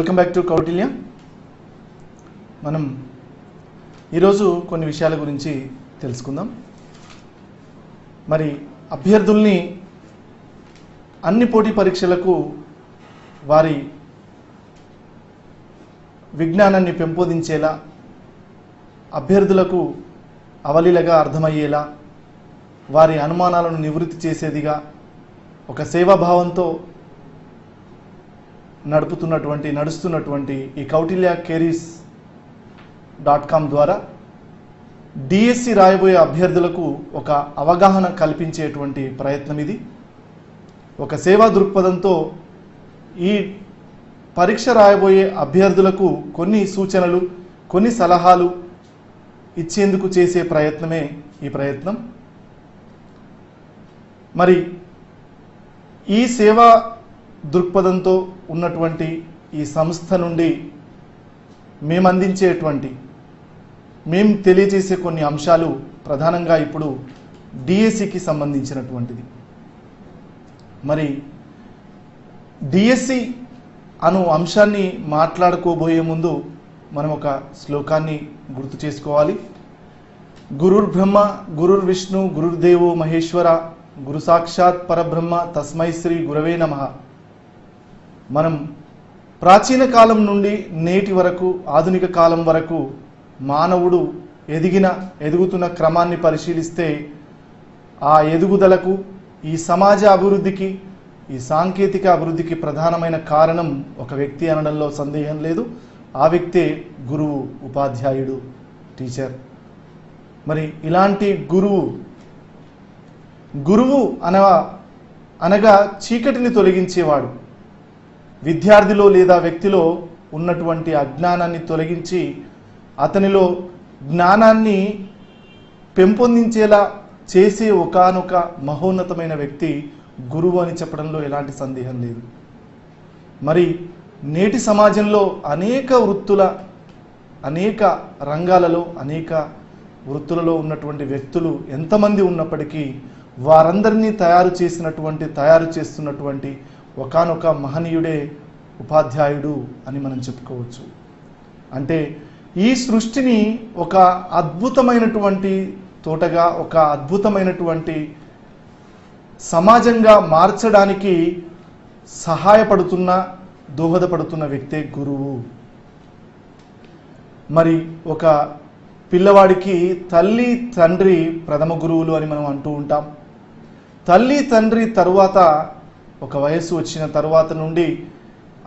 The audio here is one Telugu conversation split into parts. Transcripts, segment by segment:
Welcome back to Kautilya. మనం ఈరోజు కొన్ని విషయాల గురించి తెలుసుకుందాం. మరి అభ్యర్థుల్ని అన్ని పోటీ పరీక్షలకు వారి విజ్ఞానాన్ని పెంపొందించేలా, అభ్యర్థులకు అవలీలగా అర్థమయ్యేలా, వారి అనుమానాలను నివృత్తి చేసేదిగా ఒక సేవాభావంతో నడుస్తున్నటువంటి ఈ kautilyacareers.com ద్వారా డిఎస్సి రాయబోయే అభ్యర్థులకు ఒక అవగాహన కల్పించేటువంటి ప్రయత్నం ఇది. ఒక సేవా దృక్పథంతో ఈ పరీక్ష రాయబోయే అభ్యర్థులకు కొన్ని సూచనలు, కొన్ని సలహాలు ఇచ్చేందుకు చేసే ప్రయత్నమే ఈ ప్రయత్నం. మరి ఈ సేవా దృక్పథంతో ఉన్నటువంటి ఈ సంస్థ నుండి మేము తెలియజేసే కొన్ని అంశాలు ప్రధానంగా ఇప్పుడు డిఎస్సికి సంబంధించినటువంటిది. మరి డిఎస్సి అను అంశాన్ని మాట్లాడుకోబోయే ముందు మనం ఒక శ్లోకాన్ని గుర్తు చేసుకోవాలి. గురుర్ బ్రహ్మ గురుర్ విష్ణు గురుర్దేవో మహేశ్వర గురు సాక్షాత్ పరబ్రహ్మ తస్మై శ్రీ గురవే నమః. మనం ప్రాచీన కాలం నుండి నేటి వరకు, ఆధునిక కాలం వరకు మానవుడు ఎదుగుతున్న క్రమాన్ని పరిశీలిస్తే ఆ ఎదుగుదలకు, ఈ సమాజ అభివృద్ధికి, ఈ సాంకేతిక అభివృద్ధికి ప్రధానమైన కారణం ఒక వ్యక్తి అనడంలో సందేహం లేదు. ఆ వ్యక్తే గురువు, ఉపాధ్యాయుడు, టీచర్. మరి ఇలాంటి గురువు అనగా చీకటిని తొలగించేవాడు. విద్యార్థిలో లేదా వ్యక్తిలో ఉన్నటువంటి అజ్ఞానాన్ని తొలగించి అతనిలో జ్ఞానాన్ని పెంపొందించేలా చేసే ఒకానొక మహోన్నతమైన వ్యక్తి గురువు అని చెప్పడంలో ఎలాంటి సందేహం లేదు. మరి నేటి సమాజంలో అనేక వృత్తులలో ఉన్నటువంటి వ్యక్తులు ఎంతమంది ఉన్నప్పటికీ వారందరినీ తయారు చేస్తున్నటువంటి ఒకానొక మహనీయుడే ఉపాధ్యాయుడు అని మనం చెప్పుకోవచ్చు. అంటే ఈ సృష్టిని ఒక అద్భుతమైనటువంటి తోటగా, ఒక అద్భుతమైనటువంటి సమాజంగా మార్చడానికి దోహదపడుతున్న వ్యక్తే గురువు. మరి ఒక పిల్లవాడికి తల్లి తండ్రి ప్రథమ గురువులు అని మనం అంటూ ఉంటాం. తల్లి తండ్రి తరువాత ఒక వయస్సు వచ్చిన తరువాత నుండి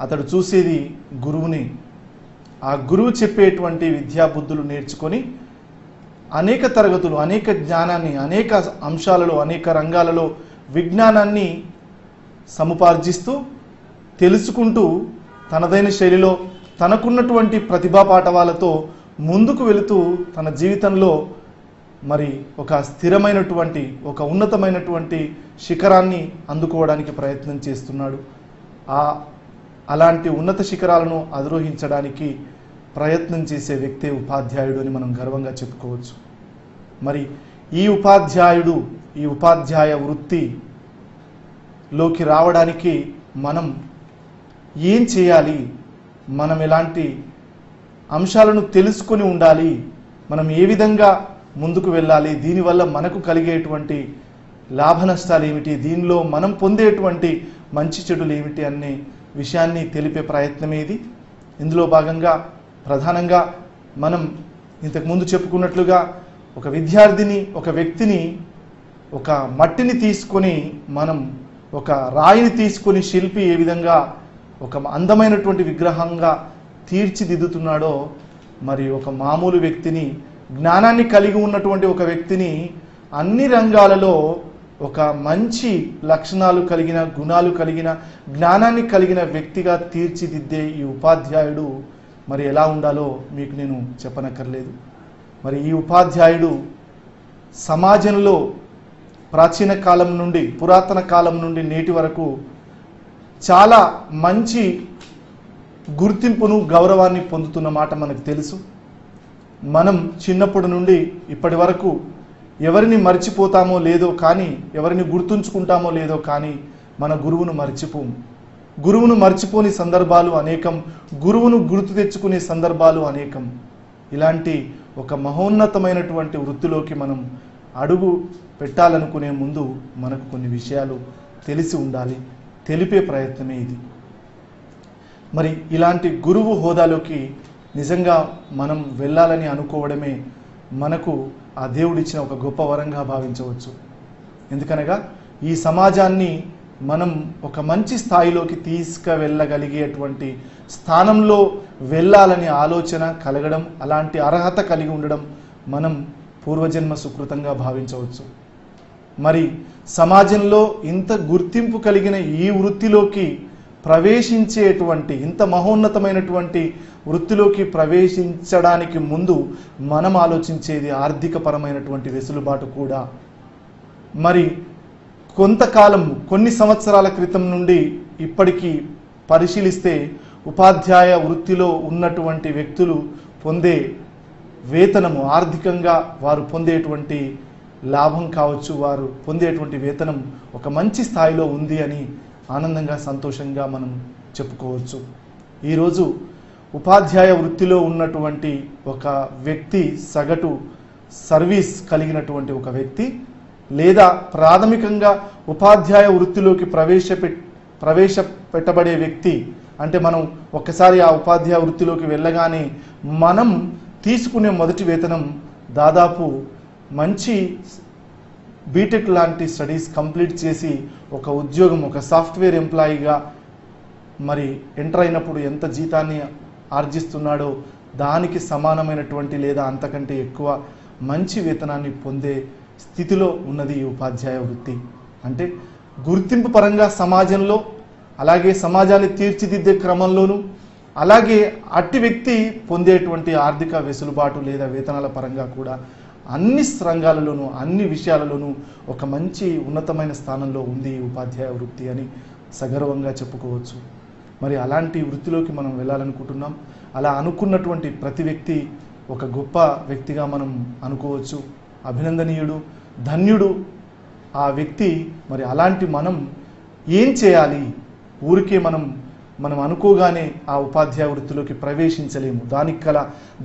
అతడు చూసేది గురువుని. ఆ గురువు చెప్పేటువంటి విద్యాబుద్ధులు నేర్చుకొని అనేక తరగతులు, అనేక జ్ఞానాన్ని, అనేక అంశాలలో, అనేక రంగాలలో విజ్ఞానాన్ని సముపార్జిస్తూ, తెలుసుకుంటూ, తనదైన శైలిలో తనకున్నటువంటి ప్రతిభా పాఠవాలతో ముందుకు వెళుతూ తన జీవితంలో మరి ఒక స్థిరమైనటువంటి, ఒక ఉన్నతమైనటువంటి శిఖరాన్ని అందుకోవడానికి ప్రయత్నం చేస్తున్నాడు. అలాంటి ఉన్నత శిఖరాలను అధిరోహించడానికి ప్రయత్నం చేసే వ్యక్తే ఉపాధ్యాయుడు అని మనం గర్వంగా చెప్పుకోవచ్చు. మరి ఈ ఉపాధ్యాయ వృత్తిలోకి రావడానికి మనం ఏం చేయాలి, మనం ఎలాంటి అంశాలను తెలుసుకొని ఉండాలి, మనం ఏ విధంగా ముందుకు వెళ్ళాలి, దీనివల్ల మనకు కలిగేటువంటి లాభ నష్టాలు ఏమిటి, దీనిలో మనం పొందేటువంటి మంచి చెడులు ఏమిటి అనే విషయాన్ని తెలిపే ప్రయత్నమే ఇది. ఇందులో భాగంగా ప్రధానంగా మనం ఇంతకుముందు చెప్పుకున్నట్లుగా ఒక వ్యక్తిని ఒక మట్టిని తీసుకొని, మనం ఒక రాయిని తీసుకొని శిల్పి ఏ విధంగా ఒక అందమైనటువంటి విగ్రహంగా తీర్చిదిద్దుతున్నాడో, మరి ఒక మామూలు వ్యక్తిని, జ్ఞానాన్ని కలిగి ఉన్నటువంటి ఒక వ్యక్తిని అన్ని రంగాలలో ఒక మంచి లక్షణాలు కలిగిన, గుణాలు కలిగిన, జ్ఞానాన్ని కలిగిన వ్యక్తిగా తీర్చిదిద్దే ఈ ఉపాధ్యాయుడు మరి ఎలా ఉండాలో మీకు నేను చెప్పనక్కర్లేదు. మరి ఈ ఉపాధ్యాయుడు సమాజంలో పురాతన కాలం నుండి నేటి వరకు చాలా మంచి గుర్తింపును, గౌరవాన్ని పొందుతున్న మాట మనకు తెలుసు. మనం చిన్నప్పటి నుండి ఇప్పటి వరకు ఎవరిని మర్చిపోతామో లేదో కానీ, ఎవరిని గుర్తుంచుకుంటామో లేదో కానీ మన గురువును మర్చిపోము. గురువును మర్చిపోని సందర్భాలు అనేకం, గురువును గుర్తు తెచ్చుకునే సందర్భాలు అనేకం. ఇలాంటి ఒక మహోన్నతమైనటువంటి వృత్తిలోకి మనం అడుగు పెట్టాలనుకునే ముందు మనకు కొన్ని విషయాలు తెలిసి ఉండాలి. తెలిపే ప్రయత్నమే ఇది. మరి ఇలాంటి గురువు హోదాలోకి నిజంగా మనం వెళ్ళాలని అనుకోవడమే మనకు ఆ దేవుడిచ్చిన ఒక గొప్ప వరంగా భావించవచ్చు. ఎందుకనగా ఈ సమాజాన్ని మనం ఒక మంచి స్థాయిలోకి తీసుకువెళ్ళగలిగేటువంటి స్థానంలో వెళ్ళాలని ఆలోచన కలగడం, అలాంటి అర్హత కలిగి ఉండడం మనం పూర్వజన్మ సుకృతంగా భావించవచ్చు. మరి సమాజంలో ఇంత గుర్తింపు కలిగిన ఈ వృత్తిలోకి ప్రవేశించేటువంటి, ఇంత మహోన్నతమైనటువంటి వృత్తిలోకి ప్రవేశించడానికి ముందు మనం ఆలోచించేది ఆర్థికపరమైనటువంటి వెసులుబాటు కూడా. మరి కొంతకాలం, కొన్ని సంవత్సరాల క్రితం నుండి ఇప్పటికీ పరిశీలిస్తే ఉపాధ్యాయ వృత్తిలో ఉన్నటువంటి వ్యక్తులు పొందే వేతనము, ఆర్థికంగా వారు పొందేటువంటి లాభం కావచ్చు, వారు పొందేటువంటి వేతనం ఒక మంచి స్థాయిలో ఉంది అని ఆనందంగా, సంతోషంగా మనం చెప్పుకోవచ్చు. ఈరోజు ఉపాధ్యాయ వృత్తిలో ఉన్నటువంటి ఒక వ్యక్తి, సగటు సర్వీస్ కలిగినటువంటి ఒక వ్యక్తి, లేదా ప్రాథమికంగా ఉపాధ్యాయ వృత్తిలోకి ప్రవేశపెట్టబడే వ్యక్తి, అంటే మనం ఒక్కసారి ఆ ఉపాధ్యాయ వృత్తిలోకి వెళ్ళగానే మనం తీసుకునే మొదటి వేతనం దాదాపు మంచి బీటెక్ లాంటి స్టడీస్ కంప్లీట్ చేసి ఒక ఉద్యోగం, ఒక సాఫ్ట్వేర్ ఎంప్లాయీగా మరి ఎంటర్ అయినప్పుడు ఎంత జీతాన్ని ఆర్జిస్తున్నాడో దానికి సమానమైనటువంటి లేదా అంతకంటే ఎక్కువ మంచి వేతనాన్ని పొందే స్థితిలో ఉన్నది ఈ ఉపాధ్యాయ వృత్తి. అంటే గుర్తింపు పరంగా సమాజంలో, అలాగే సమాజాన్ని తీర్చిదిద్దే క్రమంలోనూ, అలాగే అట్టి వ్యక్తి పొందేటువంటి ఆర్థిక వెసులుబాటు లేదా వేతనాల పరంగా కూడా అన్ని రంగాలలోనూ, అన్ని విషయాలలోనూ ఒక మంచి ఉన్నతమైన స్థానంలో ఉంది ఈ ఉపాధ్యాయ వృత్తి అని సగర్వంగా చెప్పుకోవచ్చు. మరి అలాంటి వృత్తిలోకి మనం వెళ్ళాలనుకుంటున్నాం. అలా అనుకున్నటువంటి ప్రతి వ్యక్తి ఒక గొప్ప వ్యక్తిగా మనం అనుకోవచ్చు. అభినందనీయుడు, ధన్యుడు ఆ వ్యక్తి. మరి అలాంటి మనం ఏం చేయాలి? ఊరికే మనం అనుకోగానే ఆ ఉపాధ్యాయ వృత్తిలోకి ప్రవేశించలేము.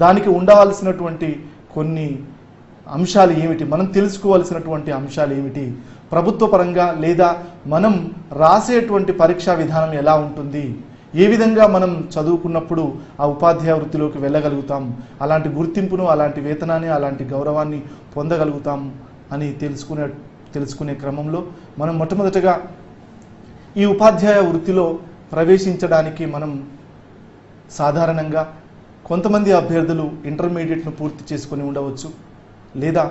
దానికి ఉండవలసినటువంటి కొన్ని అంశాలు ఏమిటి, మనం తెలుసుకోవాల్సినటువంటి అంశాలు ఏమిటి, ప్రభుత్వ పరంగా లేదా మనం రాసేటువంటి పరీక్షా విధానం ఎలా ఉంటుంది, ఏ విధంగా మనం చదువుకున్నప్పుడు ఆ ఉపాధ్యాయ వృత్తిలోకి వెళ్ళగలుగుతాం, అలాంటి గుర్తింపును, అలాంటి వేతనాన్ని, అలాంటి గౌరవాన్ని పొందగలుగుతాం అని తెలుసుకునే క్రమంలో మనం మొట్టమొదటగా ఈ ఉపాధ్యాయ వృత్తిలో ప్రవేశించడానికి మనం సాధారణంగా కొంతమంది అభ్యర్థులు ఇంటర్మీడియట్ను పూర్తి చేసుకొని ఉండవచ్చు, లేదా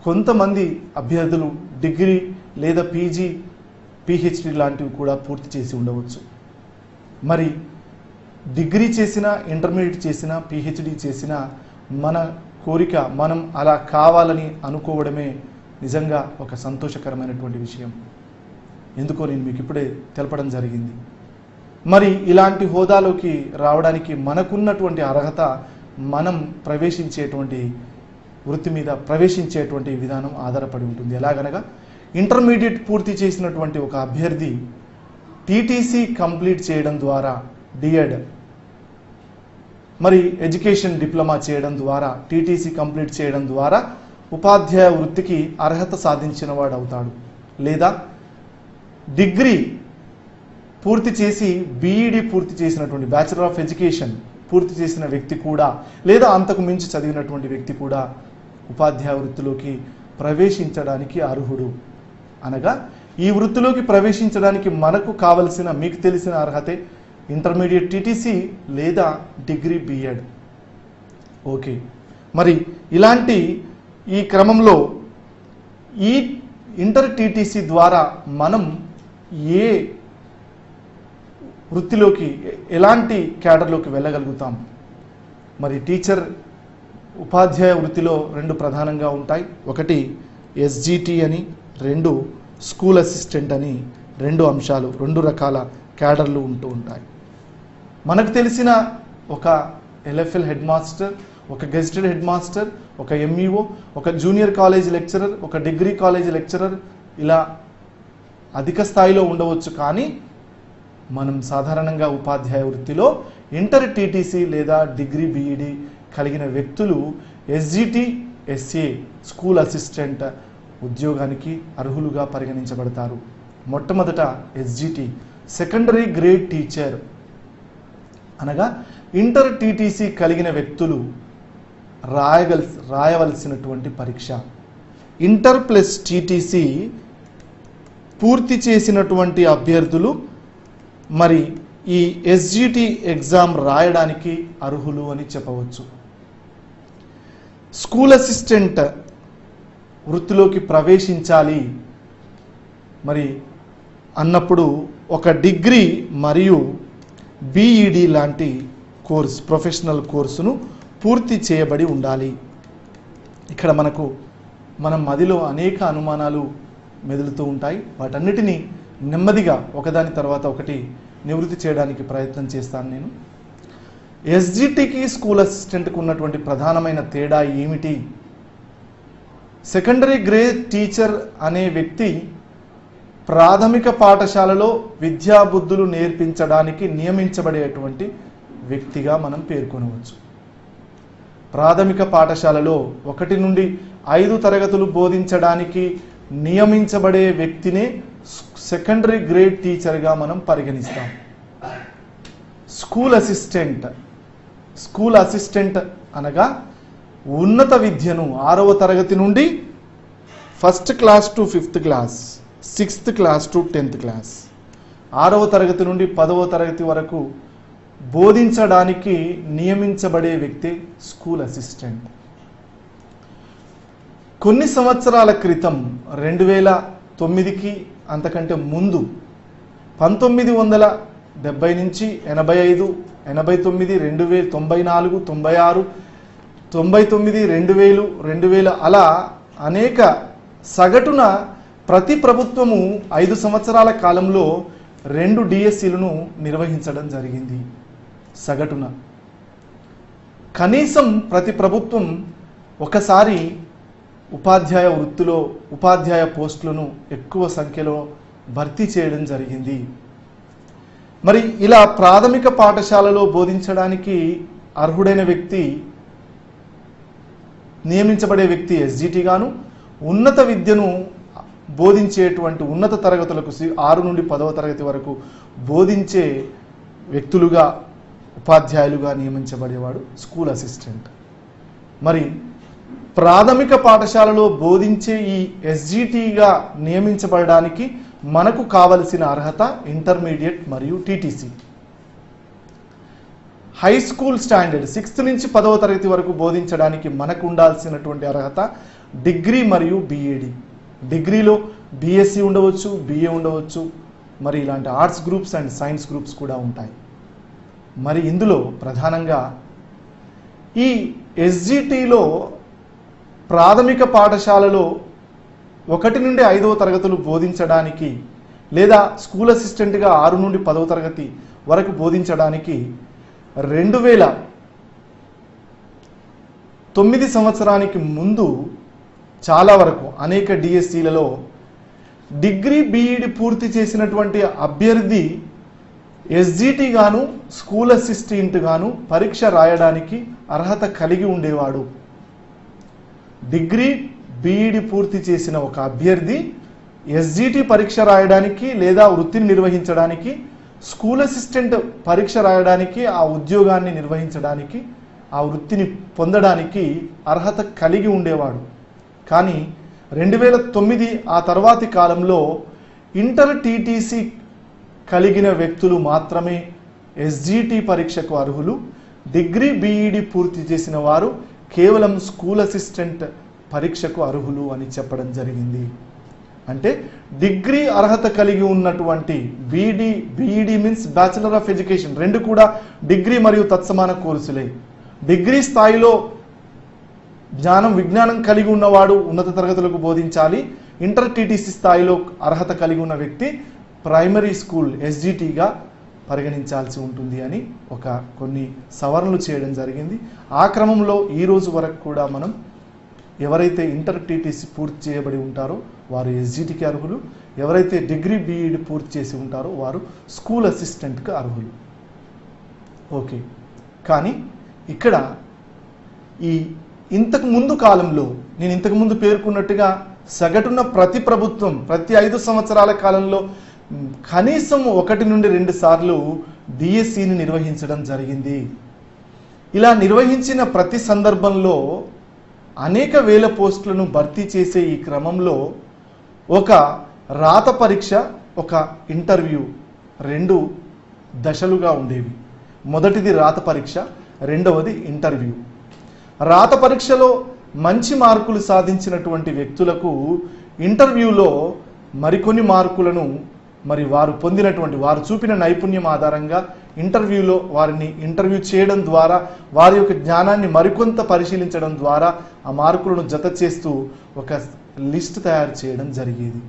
కొంతమంది అభ్యర్థులు డిగ్రీ లేదా పీజీ, పిహెచ్డి లాంటివి కూడా పూర్తి చేసి ఉండవచ్చు. మరి డిగ్రీ చేసినా, ఇంటర్మీడియట్ చేసినా, పిహెచ్డి చేసినా మన కోరిక, మనం అలా కావాలని అనుకోవడమే నిజంగా ఒక సంతోషకరమైనటువంటి విషయం. ఎందుకో నేను మీకు ఇప్పుడే తెలపడం జరిగింది. మరి ఇలాంటి హోదాలోకి రావడానికి మనకున్నటువంటి అర్హత, మనం ప్రవేశించేటువంటి వృత్తి మీద ప్రవేశించేటువంటి విధానం ఆధారపడి ఉంటుంది. ఎలాగనగా ఇంటర్మీడియట్ పూర్తి చేసినటువంటి ఒక అభ్యర్థి టీటీసీ కంప్లీట్ చేయడం ద్వారా, డిఎడ్ మరి ఎడ్యుకేషన్ డిప్లొమా చేయడం ద్వారా, టీటీసీ కంప్లీట్ చేయడం ద్వారా ఉపాధ్యాయ వృత్తికి అర్హత సాధించిన వాడు అవుతాడు. లేదా డిగ్రీ పూర్తి చేసి బీఈడి పూర్తి చేసినటువంటి, బ్యాచిలర్ ఆఫ్ ఎడ్యుకేషన్ పూర్తి చేసిన వ్యక్తి కూడా, లేదా అంతకు మించి చదివినటువంటి వ్యక్తి కూడా ఉపాధ్యాయ వృత్తిలోకి ప్రవేశించడానికి అర్హుడు. అనగా ఈ వృత్తిలోకి ప్రవేశించడానికి మనకు కావలసిన, మీకు తెలిసిన అర్హతే ఇంటర్మీడియట్ టీటీసీ లేదా డిగ్రీ బీఎడ్. ఓకే, మరి ఇలాంటి ఈ క్రమంలో ఈ ఇంటర్ టీటీసీ ద్వారా మనం ఏ వృత్తిలోకి, ఎలాంటి క్యాడర్లోకి వెళ్ళగలుగుతాం? మరి ఉపాధ్యాయ వృత్తిలో రెండు ప్రధానంగా ఉంటాయి. ఒకటి ఎస్జిటి అని, రెండు స్కూల్ అసిస్టెంట్ అని, రెండు అంశాలు, రెండు రకాల క్యాడర్లు ఉంటూ ఉంటాయి. మనకు తెలిసిన ఒక ఎల్ఎఫ్ఎల్ హెడ్ మాస్టర్, ఒక గెజిటెడ్ హెడ్ మాస్టర్, ఒక ఎంఈఓ, ఒక జూనియర్ కాలేజ్ లెక్చరర్, ఒక డిగ్రీ కాలేజ్ లెక్చరర్, ఇలా అధిక స్థాయిలో ఉండవచ్చు. కానీ మనం సాధారణంగా ఉపాధ్యాయ వృత్తిలో ఇంటర్ టీటీసీ లేదా డిగ్రీ బీఈడి కలిగిన వ్యక్తులు ఎస్జిటి ఎస్ఏ స్కూల్ అసిస్టెంట్ ఉద్యోగానికి అర్హులుగా పరిగణించబడతారు. మొట్టమొదట ఎస్జిటి సెకండరీ గ్రేడ్ టీచర్ అనగా ఇంటర్ టీటీసీ కలిగిన వ్యక్తులు రాయవలసినటువంటి పరీక్ష. ఇంటర్ ప్లస్ టీటీసీ పూర్తి చేసినటువంటి అభ్యర్థులు మరి ఈ ఎస్జిటి ఎగ్జామ్ రాయడానికి అర్హులు అని చెప్పవచ్చు. స్కూల్ అసిస్టెంట్ వృత్తిలోకి ప్రవేశించాలి మరి అన్నప్పుడు ఒక డిగ్రీ మరియు బీఈడి లాంటి కోర్స్ ప్రొఫెషనల్ కోర్సును పూర్తి చేయబడి ఉండాలి. ఇక్కడ మన మదిలో అనేక అనుమానాలు మెదులుతూ ఉంటాయి. వాటన్నిటినీ నెమ్మదిగా ఒకదాని తర్వాత ఒకటి నివృత్తి చేయడానికి ప్రయత్నం చేస్తాను నేను. ఎస్జిటికి స్కూల్ అసిస్టెంట్కి ఉన్నటువంటి ప్రధానమైన తేడా ఏమిటి? సెకండరీ గ్రేడ్ టీచర్ అనే వ్యక్తి ప్రాథమిక పాఠశాలలో విద్యాబుద్ధులు నేర్పించడానికి నియమించబడేటువంటి వ్యక్తిగా మనం పేర్కొనవచ్చు. ప్రాథమిక పాఠశాలలో 1 నుండి 5 తరగతులు బోధించడానికి నియమించబడే వ్యక్తినే సెకండరీ గ్రేడ్ టీచర్గా మనం పరిగణిస్తాం. స్కూల్ అసిస్టెంట్ అనగా ఉన్నత విద్యను 6వ తరగతి నుండి 1st class to 5th class, 6th class to 10th class, 6వ తరగతి నుండి 10వ తరగతి వరకు బోధించడానికి నియమించబడే వ్యక్తి స్కూల్ అసిస్టెంట్. కొన్ని సంవత్సరాల క్రితం 2009కి అంతకంటే ముందు 1970 నుంచి 85, 89, 2000, 94, 96, 99, 2000, 2000 అలా అనేక సగటున ప్రతి ప్రభుత్వము 5 సంవత్సరాల కాలంలో 2 డిఎస్సీలను నిర్వహించడం జరిగింది. సగటున కనీసం ప్రతి ప్రభుత్వం ఒకసారి ఉపాధ్యాయ వృత్తిలో ఉపాధ్యాయ పోస్టులను ఎక్కువ సంఖ్యలో భర్తీ చేయడం జరిగింది. మరి ఇలా ప్రాథమిక పాఠశాలలో బోధించడానికి అర్హుడైన వ్యక్తి నియమించబడే వ్యక్తి ఎస్జిటి గాను, ఉన్నత విద్యను బోధించేటువంటి ఉన్నత తరగతులకు 6 నుండి 10వ తరగతి వరకు బోధించే వ్యక్తులుగా ఉపాధ్యాయులుగా నియమించబడేవాడు స్కూల్ అసిస్టెంట్. మరి ప్రాథమిక పాఠశాలలో బోధించే ఈ ఎస్జిటిగా నియమించబడడానికి మనకు కావలసిన అర్హత ఇంటర్మీడియట్ మరియు TTC. High school standard 6th నుంచి 10వ తరగతి వరకు బోధించడానికి మనకు ఉండాల్సినటువంటి అర్హత డిగ్రీ మరియు బీఈడి. డిగ్రీలో బీఎస్సీ ఉండవచ్చు, బిఏ ఉండవచ్చు, మరి ఇలాంటి arts groups and science groups కూడా ఉంటాయి. మరి ఇందులో ప్రధానంగా ఈ ఎస్జిటిలో ప్రాథమిక పాఠశాలలో 1 నుండి 5వ తరగతులు బోధించడానికి లేదా స్కూల్ అసిస్టెంట్గా 6 నుండి 10వ తరగతి వరకు బోధించడానికి 2009 సంవత్సరానికి ముందు చాలా వరకు అనేక డిఎస్సీలలో డిగ్రీ బీఈడి పూర్తి చేసినటువంటి అభ్యర్థి ఎస్జిటి గాను స్కూల్ అసిస్టెంట్ గాను పరీక్ష రాయడానికి అర్హత కలిగి ఉండేవాడు. డిగ్రీ బీఈడి పూర్తి చేసిన ఒక అభ్యర్థి ఎస్జిటి పరీక్ష రాయడానికి లేదా వృత్తిని నిర్వహించడానికి, స్కూల్ అసిస్టెంట్ పరీక్ష రాయడానికి, ఆ ఉద్యోగాన్ని నిర్వహించడానికి, ఆ వృత్తిని పొందడానికి అర్హత కలిగి ఉండేవాడు. కానీ 2009 ఆ తర్వాతి కాలంలో ఇంటర్ టీటీసీ కలిగిన వ్యక్తులు మాత్రమే ఎస్జిటి పరీక్షకు అర్హులు. డిగ్రీ బీఈడి పూర్తి చేసిన వారు కేవలం స్కూల్ అసిస్టెంట్ పరీక్షకు అర్హులు అని చెప్పడం జరిగింది. అంటే డిగ్రీ అర్హత కలిగి ఉన్నటువంటి BEd means bachelor of education, 2 కూడా డిగ్రీ మరియు తత్సమాన కోర్సులే. డిగ్రీ స్థాయిలో విజ్ఞానం కలిగి ఉన్నవాడు ఉన్నత తరగతులకు బోధించాలి. ఇంటర్ టీటీసీ స్థాయిలో అర్హత కలిగి ఉన్న వ్యక్తి ప్రైమరీ స్కూల్ ఎస్జిటిగా పరిగణించాల్సి ఉంటుంది అని కొన్ని సవరణలు చేయడం జరిగింది. ఆ క్రమంలో ఈ రోజు వరకు కూడా మనం ఎవరైతే ఇంటర్ టీటీసీ పూర్తి చేయబడి ఉంటారో వారు ఎస్జిటికి అర్హులు, ఎవరైతే డిగ్రీ బీఈడి పూర్తి చేసి ఉంటారో వారు స్కూల్ అసిస్టెంట్కి అర్హులు. ఓకే, కానీ ఇక్కడ ఇంతకు ముందు కాలంలో నేను ఇంతకు ముందు పేర్కొన్నట్టుగా సగటున ప్రతి ప్రభుత్వం ప్రతి 5 సంవత్సరాల కాలంలో కనీసం 1 నుండి 2 సార్లు డిఎస్సిని నిర్వహించడం జరిగింది. ఇలా నిర్వహించిన ప్రతి సందర్భంలో అనేక వేల పోస్టులను భర్తీ చేసే ఈ క్రమంలో ఒక రాత పరీక్ష, ఒక ఇంటర్వ్యూ 2 దశలుగా ఉండేవి. మొదటిది రాత పరీక్ష, రెండవది ఇంటర్వ్యూ. రాత పరీక్షలో మంచి మార్కులు సాధించినటువంటి వ్యక్తులకు ఇంటర్వ్యూలో మరికొన్ని మార్కులను వారు చూపిన నైపుణ్యం ఆధారంగా ఇంటర్వ్యూలో వారిని ఇంటర్వ్యూ చేయడం ద్వారా వారి యొక్క జ్ఞానాన్ని మరికొంత పరిశీలించడం ద్వారా ఆ మార్కులను జత చేస్తూ ఒక లిస్ట్ తయారు చేయడం జరిగేది.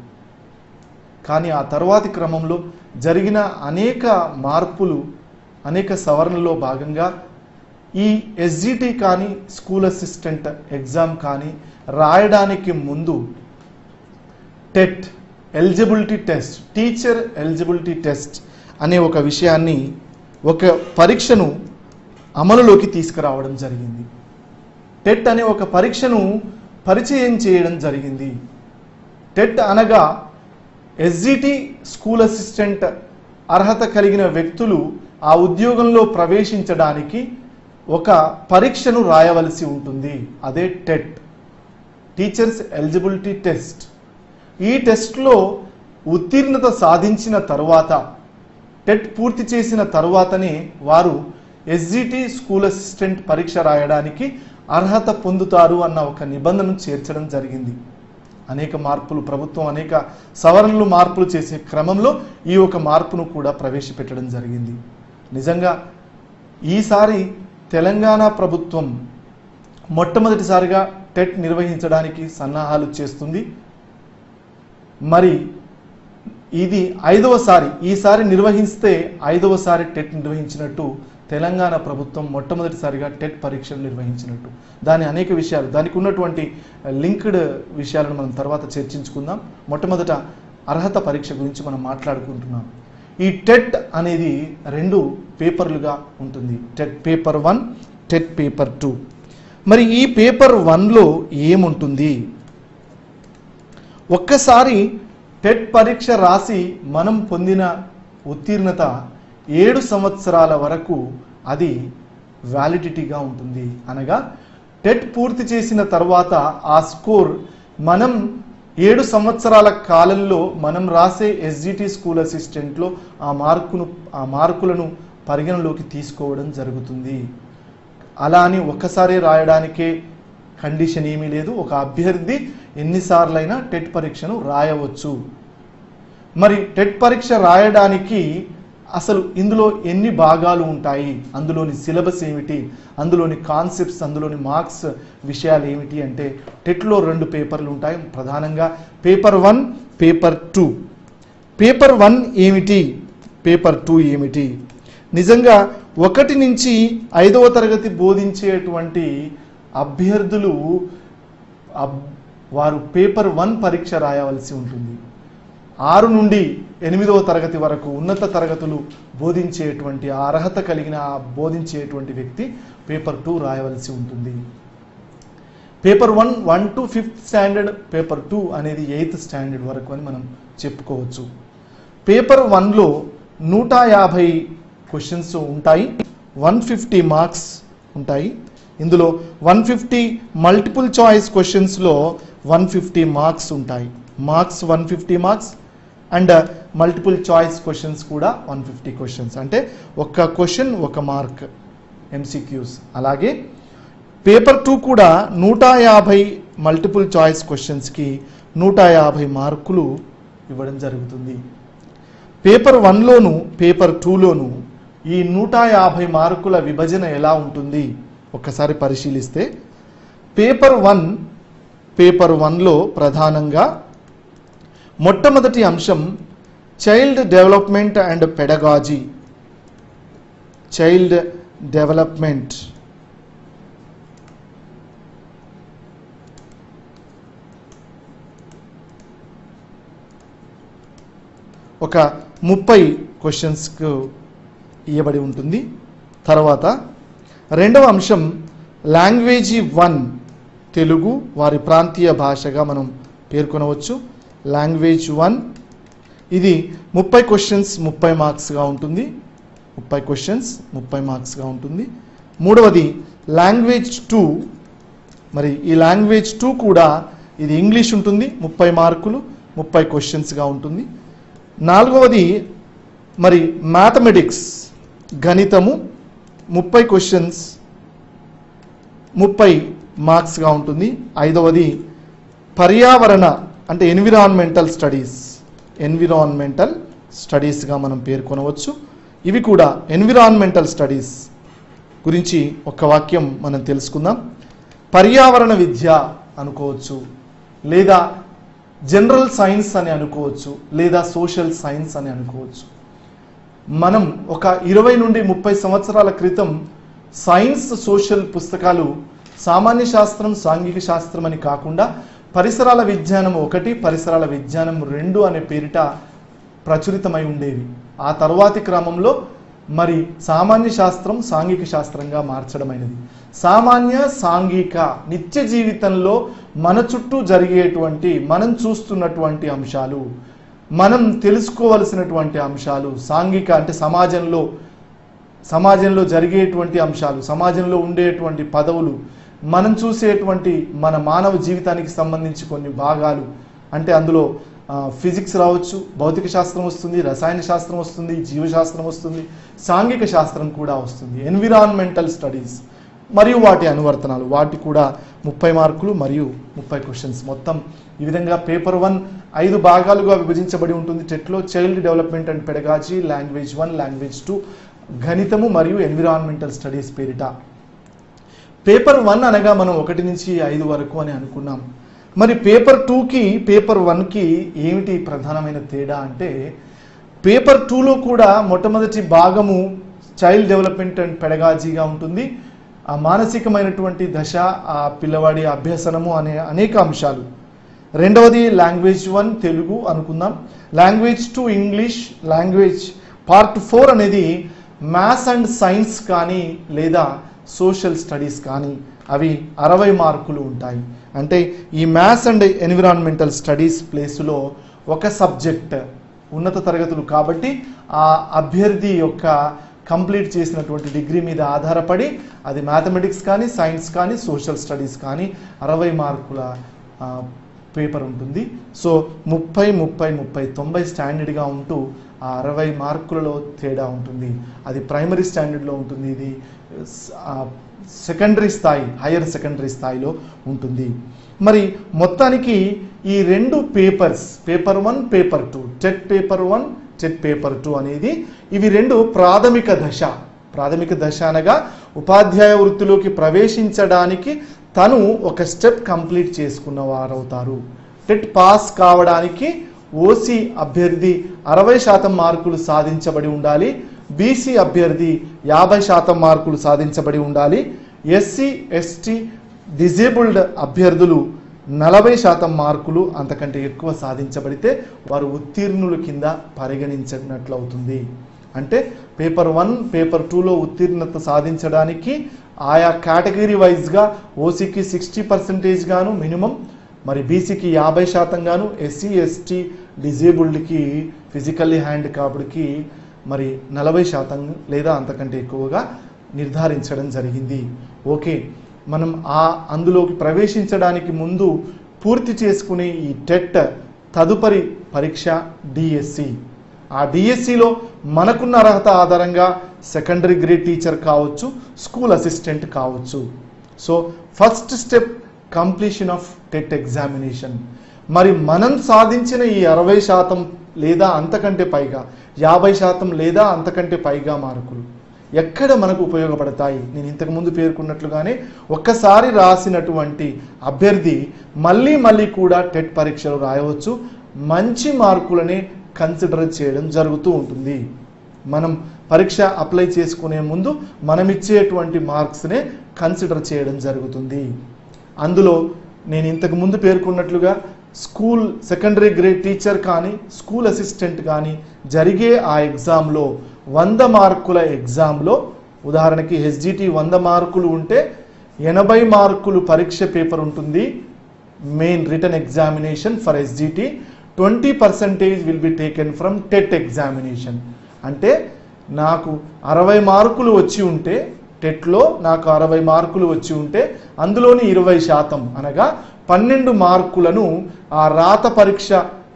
కానీ ఆ తర్వాతి క్రమంలో జరిగిన అనేక మార్పులు, అనేక సవరణలో భాగంగా ఈ ఎస్జిటి కానీ స్కూల్ అసిస్టెంట్ ఎగ్జామ్ కానీ రాయడానికి ముందు TET eligibility test, teacher eligibility test అనే ఒక విషయాన్ని, ఒక పరీక్షను అమలులోకి తీసుకురావడం జరిగింది. టెట్ అనే ఒక పరీక్షను పరిచయం చేయడం జరిగింది. టెట్ అనగా ఎస్జిటి స్కూల్ అసిస్టెంట్ అర్హత కలిగిన వ్యక్తులు ఆ ఉద్యోగంలో ప్రవేశించడానికి ఒక పరీక్షను రాయవలసి ఉంటుంది. అదే టెట్, టీచర్స్ ఎలిజిబిలిటీ టెస్ట్. ఈ టెస్ట్లో ఉత్తీర్ణత సాధించిన తరువాత, టెట్ పూర్తి చేసిన తరువాతనే వారు ఎస్జిటి స్కూల్ అసిస్టెంట్ పరీక్ష రాయడానికి అర్హత పొందుతారు అన్న ఒక నిబంధనను చేర్చడం జరిగింది. అనేక మార్పులు, ప్రభుత్వం అనేక సవరణలు, మార్పులు చేసే క్రమంలో ఈ ఒక మార్పును కూడా ప్రవేశపెట్టడం జరిగింది. నిజంగా ఈసారి తెలంగాణ ప్రభుత్వం మొట్టమొదటిసారిగా టెట్ నిర్వహించడానికి సన్నాహాలు చేస్తుంది. మరి ఇది 5వసారి, ఈసారి నిర్వహిస్తే 5వసారి టెట్ నిర్వహించినట్టు తెలంగాణ ప్రభుత్వం మొట్టమొదటిసారిగా టెట్ పరీక్షలు నిర్వహించినట్టు. దాని అనేక విషయాలు, దానికి ఉన్నటువంటి లింక్డ్ విషయాలను మనం తర్వాత చర్చించుకుందాం. మొట్టమొదట అర్హత పరీక్ష గురించి మనం మాట్లాడుకుంటున్నాం. ఈ టెట్ అనేది 2 పేపర్లుగా ఉంటుంది. TET paper 1, TET paper 2. మరి ఈ పేపర్ 1లో ఏముంటుంది? ఒక్కసారి టెట్ పరీక్ష రాసి మనం పొందిన ఉత్తీర్ణత 7 సంవత్సరాల వరకు అది వ్యాలిడిటీగా ఉంటుంది. అనగా టెట్ పూర్తి చేసిన తర్వాత ఆ స్కోర్ మనం 7 సంవత్సరాల కాలంలో మనం రాసే ఎస్జిటి స్కూల్ అసిస్టెంట్లో ఆ మార్కులను పరిగణలోకి తీసుకోవడం జరుగుతుంది. అలా అని ఒక్కసారి రాయడానికే కండిషన్ ఏమీ లేదు. ఒక అభ్యర్థి ఎన్నిసార్లైనా టెట్ పరీక్షను రాయవచ్చు. మరి టెట్ పరీక్ష రాయడానికి అసలు ఇందులో ఎన్ని భాగాలు ఉంటాయి, అందులోని సిలబస్ ఏమిటి, అందులోని కాన్సెప్ట్స్, అందులోని మార్క్స్ విషయాలు ఏమిటి అంటే, టెట్లో 2 పేపర్లు ఉంటాయి ప్రధానంగా. Paper 1, paper 2. పేపర్ 1 ఏమిటి, పేపర్ 2 ఏమిటి? నిజంగా 1 నుంచి 5వ తరగతి బోధించేటువంటి అభ్యర్థులు వారు పేపర్ 1 పరీక్ష రాయవలసి ఉంటుంది. 6 నుండి 8వ తరగతి వరకు ఉన్నత తరగతులు బోధించేటువంటి అర్హత కలిగిన బోధించేటువంటి వ్యక్తి పేపర్ 2 రాయవలసి ఉంటుంది. Paper 1 to 5th standard, paper 2 అనేది 8th స్టాండర్డ్ వరకు అని మనం చెప్పుకోవచ్చు. పేపర్ 1లో 150 క్వశ్చన్స్ ఉంటాయి, 150 మార్క్స్ ఉంటాయి. ఇందులో 150 మల్టిపుల్ చాయిస్ క్వశ్చన్స్లో 150 మార్క్స్ ఉంటాయి. Marks 150 marks and multiple choice questions కూడా 150 క్వశ్చన్స్. అంటే ఒక్క క్వశ్చన్ 1 మార్క్ ఎంసీక్యూస్. అలాగే పేపర్ 2 కూడా 150 మల్టిపుల్ చాయిస్ క్వశ్చన్స్కి 150 మార్కులు ఇవ్వడం జరుగుతుంది. పేపర్ 1లోను పేపర్ 2లోను ఈ 150 మార్కుల విభజన ఎలా ఉంటుంది ఒక్కసారి పరిశీలిస్తే, పేపర్ 1లో ప్రధానంగా మొట్టమొదటి అంశం child development and pedagogy. Child development ఒక 30 క్వశ్చన్స్కు ఇవ్వబడి ఉంటుంది. తర్వాత రెండవ అంశం లాంగ్వేజీ 1 తెలుగు వారి ప్రాంతీయ భాషగా మనం పేర్కొనవచ్చు. లాంగ్వేజ్ 1 ఇది 30 క్వశ్చన్స్ 30 మార్క్స్గా ఉంటుంది. 30 క్వశ్చన్స్ 30 మార్క్స్గా ఉంటుంది. మూడవది లాంగ్వేజ్ 2, మరి ఈ లాంగ్వేజ్ 2 కూడా ఇది ఇంగ్లీష్ ఉంటుంది, 30 మార్కులు 30 క్వశ్చన్స్గా ఉంటుంది. నాలుగవది మరి మ్యాథమెటిక్స్ గణితము 30 క్వశ్చన్స్ 30 మార్క్స్గా ఉంటుంది. ఐదవది పర్యావరణ అంటే ఎన్విరాన్మెంటల్ స్టడీస్గా మనం పేర్కొనవచ్చు. ఇవి కూడా ఎన్విరాన్మెంటల్ స్టడీస్ గురించి ఒక వాక్యం మనం తెలుసుకుందాం. పర్యావరణ విద్య అనుకోవచ్చు, లేదా జనరల్ సైన్స్ అని అనుకోవచ్చు, లేదా సోషల్ సైన్స్ అని అనుకోవచ్చు. మనం ఒక 20 నుండి 30 సంవత్సరాల క్రితం సైన్స్ సోషల్ పుస్తకాలు సామాన్య శాస్త్రం సాంఘిక శాస్త్రం అని కాకుండా పరిసరాల విజ్ఞానం 1 పరిసరాల విజ్ఞానం 2 అనే పేరిట ప్రచురితమై ఉండేవి. ఆ తర్వాతి క్రమంలో మరి సామాన్య శాస్త్రం సాంఘిక శాస్త్రంగా మార్చడమైనది. సామాన్య సాంఘిక నిత్య జీవితంలో మన చుట్టూ జరిగేటువంటి మనం చూస్తున్నటువంటి అంశాలు, మనం తెలుసుకోవలసినటువంటి అంశాలు. సాంఘిక అంటే సమాజంలో జరిగేటువంటి అంశాలు, సమాజంలో ఉండేటువంటి పదవులు, మనం చూసేటువంటి మన మానవ జీవితానికి సంబంధించి కొన్ని భాగాలు. అంటే అందులో ఫిజిక్స్ రావచ్చు, భౌతిక శాస్త్రం వస్తుంది, రసాయన శాస్త్రం వస్తుంది, జీవశాస్త్రం వస్తుంది, సాంఘిక శాస్త్రం కూడా వస్తుంది. ఎన్విరాన్మెంటల్ స్టడీస్ మరియు వాటి అనువర్తనాలు, వాటి కూడా 30 మార్కులు మరియు 30 క్వశ్చన్స్. మొత్తం ఈ విధంగా పేపర్ 1 5 భాగాలుగా విభజించబడి ఉంటుంది. టెట్లో child development and pedagogy, language 1, language 2, గణితము మరియు ఎన్విరాన్మెంటల్ స్టడీస్ పేరిట. పేపర్ 1 అనగా మనం 1 నుంచి 5 వరకు అని అనుకున్నాం. మరి పేపర్ 2కి పేపర్ 1కి ఏమిటి ప్రధానమైన తేడా అంటే, పేపర్ 2లో కూడా మొట్టమొదటి భాగము చైల్డ్ డెవలప్మెంట్ అండ్ పెడగాజీగా ఉంటుంది. ఆ మానసికమైనటువంటి దశ, ఆ పిల్లవాడి అభ్యసనము అనే అనేక అంశాలు. రెండవది లాంగ్వేజ్ 1 తెలుగు అనుకుందాం. Language 2 English. లాంగ్వేజ్ పార్ట్ 4 అనేది మ్యాథ్స్ అండ్ సైన్స్ కానీ లేదా సోషల్ స్టడీస్ కానీ, అవి 60 మార్కులు ఉంటాయి. అంటే ఈ మ్యాథ్స్ అండ్ ఎన్విరాన్మెంటల్ స్టడీస్ ప్లేస్లో ఒక సబ్జెక్ట్ ఉన్నత తరగతులు కాబట్టి ఆ అభ్యర్థి యొక్క కంప్లీట్ చేసినటువంటి డిగ్రీ మీద ఆధారపడి అది మ్యాథమెటిక్స్ కానీ సైన్స్ కానీ సోషల్ స్టడీస్ కానీ 60 మార్కుల పేపర్ ఉంటుంది. సో 30 90 స్టాండర్డ్గా ఉంటూ ఆ 60 మార్కులలో తేడా ఉంటుంది. అది ప్రైమరీ స్టాండర్డ్లో ఉంటుంది, ఇది సెకండరీ స్థాయి హైయర్ సెకండరీ స్థాయిలో ఉంటుంది. మరి మొత్తానికి ఈ 2 papers paper 1 paper 2 TET paper 1 TET paper 2 అనేది ఇవి 2 ప్రాథమిక దశ అనగా ఉపాధ్యాయ వృత్తిలోకి ప్రవేశించడానికి తను ఒక స్టెప్ కంప్లీట్ చేసుకున్న వారవుతారు. టెట్ పాస్ కావడానికి ఓసీ అభ్యర్థి 60% మార్కులు సాధించబడి ఉండాలి, బీసీ అభ్యర్థి 50% మార్కులు సాధించబడి ఉండాలి, ఎస్సీ ఎస్టీ డిజేబుల్డ్ అభ్యర్థులు 40% మార్కులు అంతకంటే ఎక్కువ సాధించబడితే వారు ఉత్తీర్ణుల కింద పరిగణించినట్లవుతుంది. అంటే పేపర్ 1 పేపర్ 2లో ఉత్తీర్ణత సాధించడానికి ఆయా కేటగిరీ వైజ్గా ఓసీకి 60% గాను మినిమం, మరి బీసీకి 50% గాను, ఎస్సీ ఎస్టీ డిజేబుల్డ్కి ఫిజికల్లీ హ్యాండిక్యాప్డ్కి మరి 40% లేదా అంతకంటే ఎక్కువగా నిర్ధారించడం జరిగింది. ఓకే, మనం అందులోకి ప్రవేశించడానికి ముందు పూర్తి చేసుకునే ఈ టెట్ తదుపరి పరీక్ష డిఎస్సి. ఆ డిఎస్సిలో మనకున్న అర్హత ఆధారంగా సెకండరీ గ్రేడ్ టీచర్ కావచ్చు, స్కూల్ అసిస్టెంట్ కావచ్చు. So first step completion of TET examination. మరి మనం సాధించిన ఈ 60% లేదా అంతకంటే పైగా 50% లేదా అంతకంటే పైగా మార్కులు ఎక్కడ మనకు ఉపయోగపడతాయి? నేను ఇంతకుముందు పేర్కొన్నట్లుగానే ఒక్కసారి రాసినటువంటి అభ్యర్థి మళ్ళీ కూడా టెట్ పరీక్షలు రాయవచ్చు. మంచి మార్కులనే కన్సిడర్ చేయడం జరుగుతూ ఉంటుంది. మనం పరీక్ష అప్లై చేసుకునే ముందు మనం ఇచ్చేటువంటి మార్క్స్నే కన్సిడర్ చేయడం జరుగుతుంది. అందులో నేను ఇంతకు ముందు పేర్కొన్నట్లుగా స్కూల్ సెకండరీ గ్రేడ్ టీచర్ కానీ స్కూల్ అసిస్టెంట్ కానీ జరిగే ఆ ఎగ్జామ్లో 100 మార్కుల ఎగ్జామ్లో ఉదాహరణకి ఎస్జిటి 100 మార్కులు ఉంటే 80 మార్కులు పరీక్ష పేపర్ ఉంటుంది. Main written examination for SGT 20% will be taken from TET examination. అంటే నాకు 60 మార్కులు వచ్చి ఉంటే టెట్లో నాకు 60 మార్కులు వచ్చి ఉంటే అందులోని 20% అనగా 12 మార్కులను ఆ రాత పరీక్ష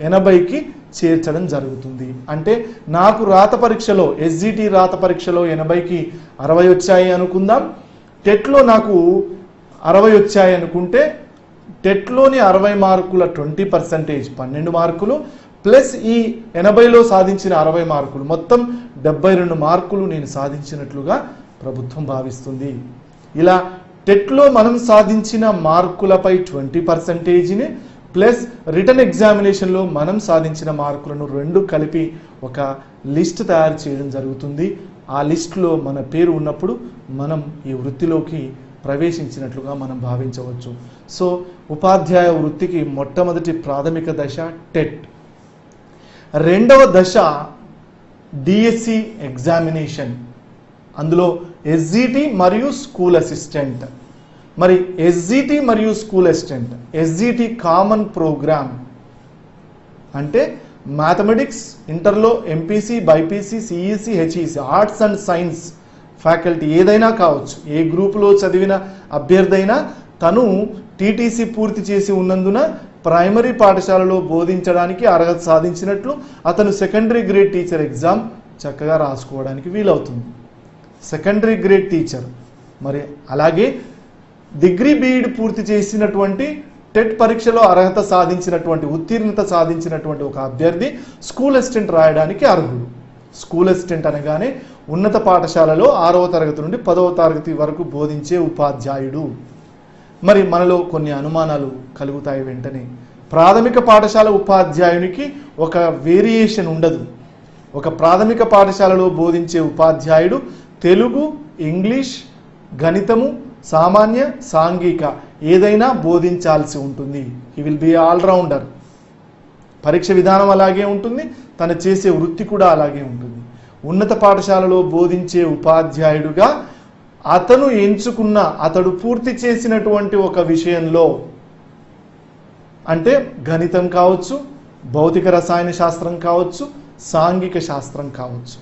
80కి చేర్చడం జరుగుతుంది. అంటే నాకు రాత పరీక్షలో ఎస్జిటి రాత పరీక్షలో 80కి 60 వచ్చాయి అనుకుందాం. టెట్లో నాకు 60 వచ్చాయి అనుకుంటే టెట్లోని 60 మార్కుల 20% 12 మార్కులు ప్లస్ ఈ 80లో సాధించిన 60 మార్కులు మొత్తం 72 మార్కులు నేను సాధించినట్లుగా ప్రభుత్వం భావిస్తుంది. ఇలా టెట్లో మనం సాధించిన మార్కులపై 20%ని ప్లస్ రిటర్న్ ఎగ్జామినేషన్లో మనం సాధించిన మార్కులను రెండు కలిపి ఒక లిస్ట్ తయారు చేయడం జరుగుతుంది. ఆ లిస్టులో మన పేరు ఉన్నప్పుడు మనం ఈ వృత్తిలోకి ప్రవేశించినట్లుగా మనం భావించవచ్చు. సో ఉపాధ్యాయ వృత్తికి మొట్టమొదటి ప్రాథమిక దశ టెట్. రెండవ దశ డిఎస్సి ఎగ్జామినేషన్. అందులో ఎస్జిటి మరియు స్కూల్ అసిస్టెంట్. మరి ఎస్జిటి మరియు school assistant, SGT common program అంటే మ్యాథమెటిక్స్ ఇంటర్లో MPC, BiPC, CEC, HEC arts and science faculty ఏదైనా కావచ్చు, ఏ గ్రూపులో చదివిన అభ్యర్థి అయినా తను టీటీసీ పూర్తి చేసి ఉన్నందున ప్రైమరీ పాఠశాలలో బోధించడానికి అర్హత సాధించినట్లు అతను సెకండరీ గ్రేడ్ టీచర్ ఎగ్జామ్ చక్కగా రాసుకోవడానికి వీలవుతుంది. Secondary grade teacher. మరి అలాగే డిగ్రీ బీఈడి పూర్తి చేసినటువంటి టెట్ పరీక్షలో అర్హత సాధించినటువంటి ఉత్తీర్ణత సాధించినటువంటి ఒక అభ్యర్థి స్కూల్ అసిస్టెంట్ రాయడానికి అర్హుడు. స్కూల్ అసిస్టెంట్ అనగానే ఉన్నత పాఠశాలలో 6వ తరగతి నుండి 10వ తరగతి వరకు బోధించే ఉపాధ్యాయుడు. మరి మనలో కొన్ని అనుమానాలు కలుగుతాయి. వెంటనే ప్రాథమిక పాఠశాల ఉపాధ్యాయునికి ఒక వేరియేషన్ ఉండదు. ఒక ప్రాథమిక పాఠశాలలో బోధించే ఉపాధ్యాయుడు తెలుగు, ఇంగ్లీష్, గణితము, సామాన్య, సాంఘిక ఏదైనా బోధించాల్సి ఉంటుంది. He will be allrounder. పరీక్ష విధానం అలాగే ఉంటుంది, తను చేసే వృత్తి కూడా అలాగే ఉంటుంది. ఉన్నత పాఠశాలలో బోధించే ఉపాధ్యాయుడుగా అతను ఎంచుకున్న అతడు పూర్తి చేసినటువంటి ఒక విషయంలో అంటే గణితం కావచ్చు, భౌతిక రసాయన శాస్త్రం కావచ్చు, సాంఘిక శాస్త్రం కావచ్చు,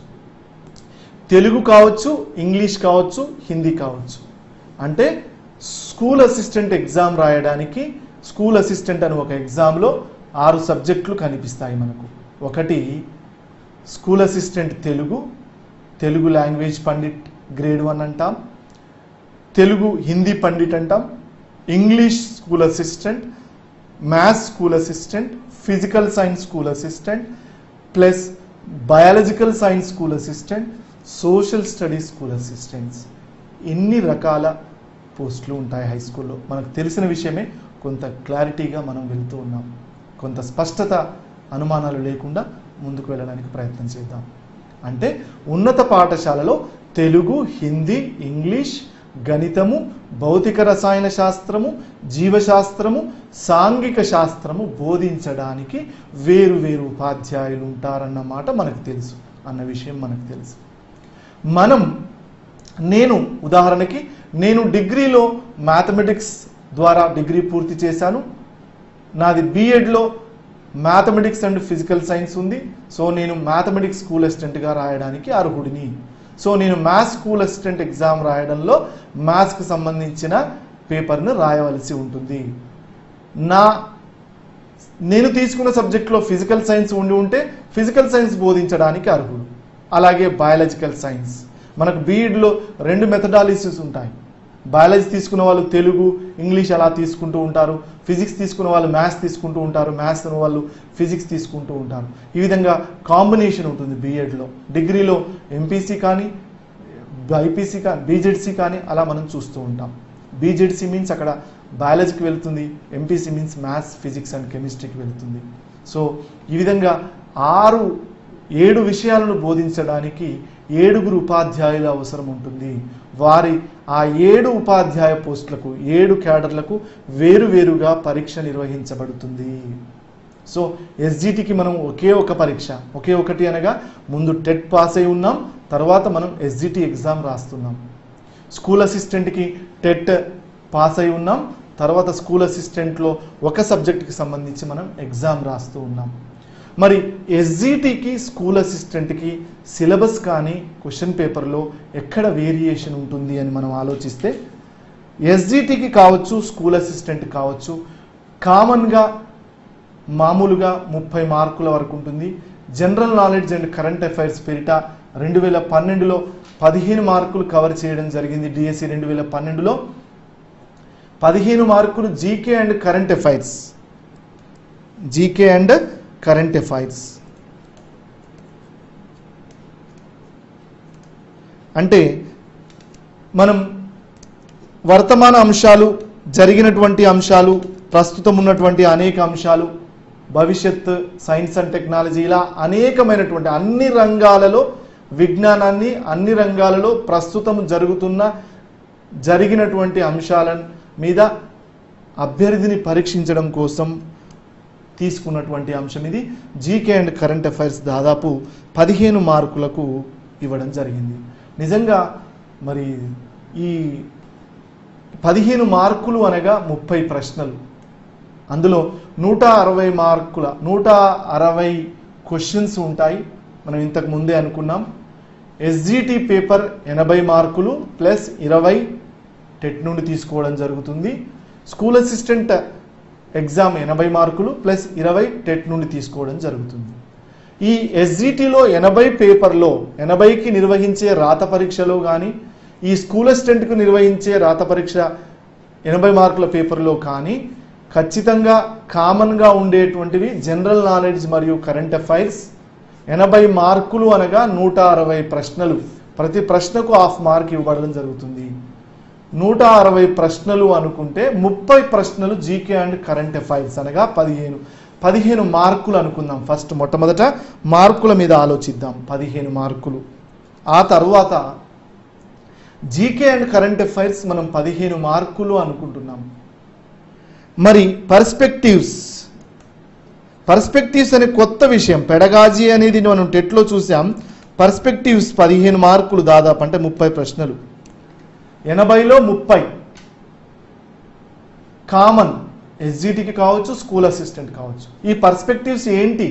తెలుగు కావచ్చు, ఇంగ్లీష్ కావచ్చు, హిందీ కావచ్చు. అంటే స్కూల్ అసిస్టెంట్ ఎగ్జామ్ రాయడానికి స్కూల్ అసిస్టెంట్ అని ఒక ఎగ్జామ్లో 6 సబ్జెక్టులు కనిపిస్తాయి మనకు. ఒకటి school assistant Telugu, Telugu language Pandit grade 1 అంటాం, తెలుగు హిందీ పండిట్ అంటాం, English school assistant, maths school assistant, physical science school assistant plus biological science school assistant, social studies school assistants. ఇన్ని రకాల పోస్టులు ఉంటాయి హై స్కూల్లో. మనకు తెలిసిన విషయమే, కొంత క్లారిటీగా మనం వెళ్తూ ఉన్నాం. కొంత స్పష్టత, అనుమానాలు లేకుండా ముందుకు వెళ్ళడానికి ప్రయత్నం చేద్దాం. అంటే ఉన్నత పాఠశాలలో తెలుగు, హిందీ, ఇంగ్లీష్, గణితము, భౌతిక రసాయన శాస్త్రము, జీవశాస్త్రము, సాంఘిక శాస్త్రము బోధించడానికి వేరు వేరు ఉపాధ్యాయులు ఉంటారన్నమాట మనకు తెలుసు, అన్న విషయం మనకు తెలుసు. ఉదాహరణకి నేను డిగ్రీలో మ్యాథమెటిక్స్ ద్వారా డిగ్రీ పూర్తి చేశాను. నాది బీఎడ్లో మ్యాథమెటిక్స్ అండ్ ఫిజికల్ సైన్స్ ఉంది. సో నేను మ్యాథమెటిక్స్ స్కూల్ అసిస్టెంట్గా రాయడానికి అర్హుడిని. సో నేను మ్యాథ్స్ స్కూల్ అసిస్టెంట్ ఎగ్జామ్ రాయడంలో మ్యాథ్స్కి సంబంధించిన పేపర్ను రాయవలసి ఉంటుంది. నేను తీసుకున్న సబ్జెక్ట్లో ఫిజికల్ సైన్స్ ఉంటే ఫిజికల్ సైన్స్ బోధించడానికి అర్హుడు. అలాగే బయాలజికల్ సైన్స్. మనకు బీఈడ్లో 2 మెథడాలజీస్ ఉంటాయి. బయాలజీ తీసుకున్న వాళ్ళు తెలుగు, ఇంగ్లీష్ అలా తీసుకుంటూ ఉంటారు. ఫిజిక్స్ తీసుకున్న వాళ్ళు మ్యాథ్స్ తీసుకుంటూ ఉంటారు. మ్యాథ్స్ వాళ్ళు ఫిజిక్స్ తీసుకుంటూ ఉంటారు. ఈ విధంగా కాంబినేషన్ ఉంటుంది బీఎడ్లో. డిగ్రీలో ఎంపీసీ కానీ, బైపీసీ కానీ, బీజెడ్సీ కానీ అలా మనం చూస్తూ ఉంటాం. బీజెడ్సీ మీన్స్ అక్కడ బయాలజీకి వెళ్తుంది, MPC means maths, physics and కెమిస్ట్రీకి వెళ్తుంది. సో ఈ విధంగా 6-7 విషయాలను బోధించడానికి 7 ఉపాధ్యాయుల అవసరం ఉంటుంది. వారి ఆ 7 ఉపాధ్యాయ పోస్టులకు 7 క్యాడర్లకు వేరువేరుగా పరీక్ష నిర్వహించబడుతుంది. సో ఎస్జిటికి మనం ఒకే ఒక పరీక్ష, ఒకే ఒకటి అనగా ముందు టెట్ పాస్ అయి ఉన్నాం, తర్వాత మనం ఎస్జిటి ఎగ్జామ్ రాస్తున్నాం. స్కూల్ అసిస్టెంట్కి టెట్ పాస్ అయి ఉన్నాం, తర్వాత స్కూల్ అసిస్టెంట్లో ఒక సబ్జెక్ట్కి సంబంధించి మనం ఎగ్జామ్ రాస్తూ ఉన్నాం. మరి ఎస్జిటికి స్కూల్ అసిస్టెంట్కి సిలబస్ కానీ క్వశ్చన్ పేపర్లో ఎక్కడ వేరియేషన్ ఉంటుంది అని మనం ఆలోచిస్తే, ఎస్జిటికి కావచ్చు స్కూల్ అసిస్టెంట్ కావచ్చు కామన్గా మామూలుగా 30 మార్కుల వరకు ఉంటుంది. General knowledge and current affairs పేరిట 2012లో 15 మార్కులు కవర్ చేయడం జరిగింది. డిఎస్సి 2012లో 15 మార్కులు GK and current affairs, GK and current affairs అంటే మనం వర్తమాన అంశాలు, జరిగినటువంటి అంశాలు, ప్రస్తుతం ఉన్నటువంటి అనేక అంశాలు, భవిష్యత్, సైన్స్ అండ్ టెక్నాలజీ, ఇలా అనేకమైనటువంటి అన్ని రంగాలలో విజ్ఞానాన్ని, అన్ని రంగాలలో ప్రస్తుతం జరిగినటువంటి అంశాల మీద అభ్యర్థిని పరీక్షించడం కోసం తీసుకున్నటువంటి అంశం ఇది. జీకే అండ్ కరెంట్ అఫైర్స్ దాదాపు 15 మార్కులకు ఇవ్వడం జరిగింది. నిజంగా మరి ఈ 15 మార్కులు అనగా 30 ప్రశ్నలు, అందులో 160 మార్కుల 160 క్వశ్చన్స్ ఉంటాయి. మనం ఇంతకు ముందే అనుకున్నాం. ఎస్జిటి పేపర్ 80 మార్కులు ప్లస్ 20 టెట్ నుండి తీసుకోవడం జరుగుతుంది. స్కూల్ అసిస్టెంట్ ఎగ్జామ్ 80 మార్కులు ప్లస్ 20 టెట్ నుండి తీసుకోవడం జరుగుతుంది. ఈ ఎస్జిటిలో 80 పేపర్లో 80కి నిర్వహించే రాత పరీక్షలో కానీ, ఈ స్కూల్ అసిస్టెంట్కు నిర్వహించే రాత పరీక్ష 80 మార్కుల పేపర్లో కానీ ఖచ్చితంగా కామన్గా ఉండేటువంటివి జనరల్ నాలెడ్జ్ మరియు కరెంట్ అఫైర్స్. 80 మార్కులు అనగా 160 ప్రశ్నలు, ప్రతి ప్రశ్నకు ½ మార్క్ ఇవ్వబడడం జరుగుతుంది. 160 ప్రశ్నలు అనుకుంటే 30 ప్రశ్నలు జీకే అండ్ కరెంట్ అఫైర్స్ అనగా 15 మార్కులు అనుకుందాం. ఫస్ట్ మొట్టమొదట మార్కుల మీద ఆలోచిద్దాం. 15 మార్కులు. ఆ తర్వాత జీకే అండ్ కరెంట్ అఫైర్స్ మనం 15 మార్కులు అనుకుంటున్నాం. మరి పర్స్పెక్టివ్స్ అనే కొత్త విషయం, పెడగాజీ అనేది మనం టెట్లో చూసాం. పర్స్పెక్టివ్స్ 15 మార్కులు దాదాపు, అంటే 30 ప్రశ్నలు. 80లో 30 కామన్, ఎస్జిటికి కావచ్చు స్కూల్ అసిస్టెంట్ కావచ్చు. ఈ పర్స్పెక్టివ్స్ ఏంటి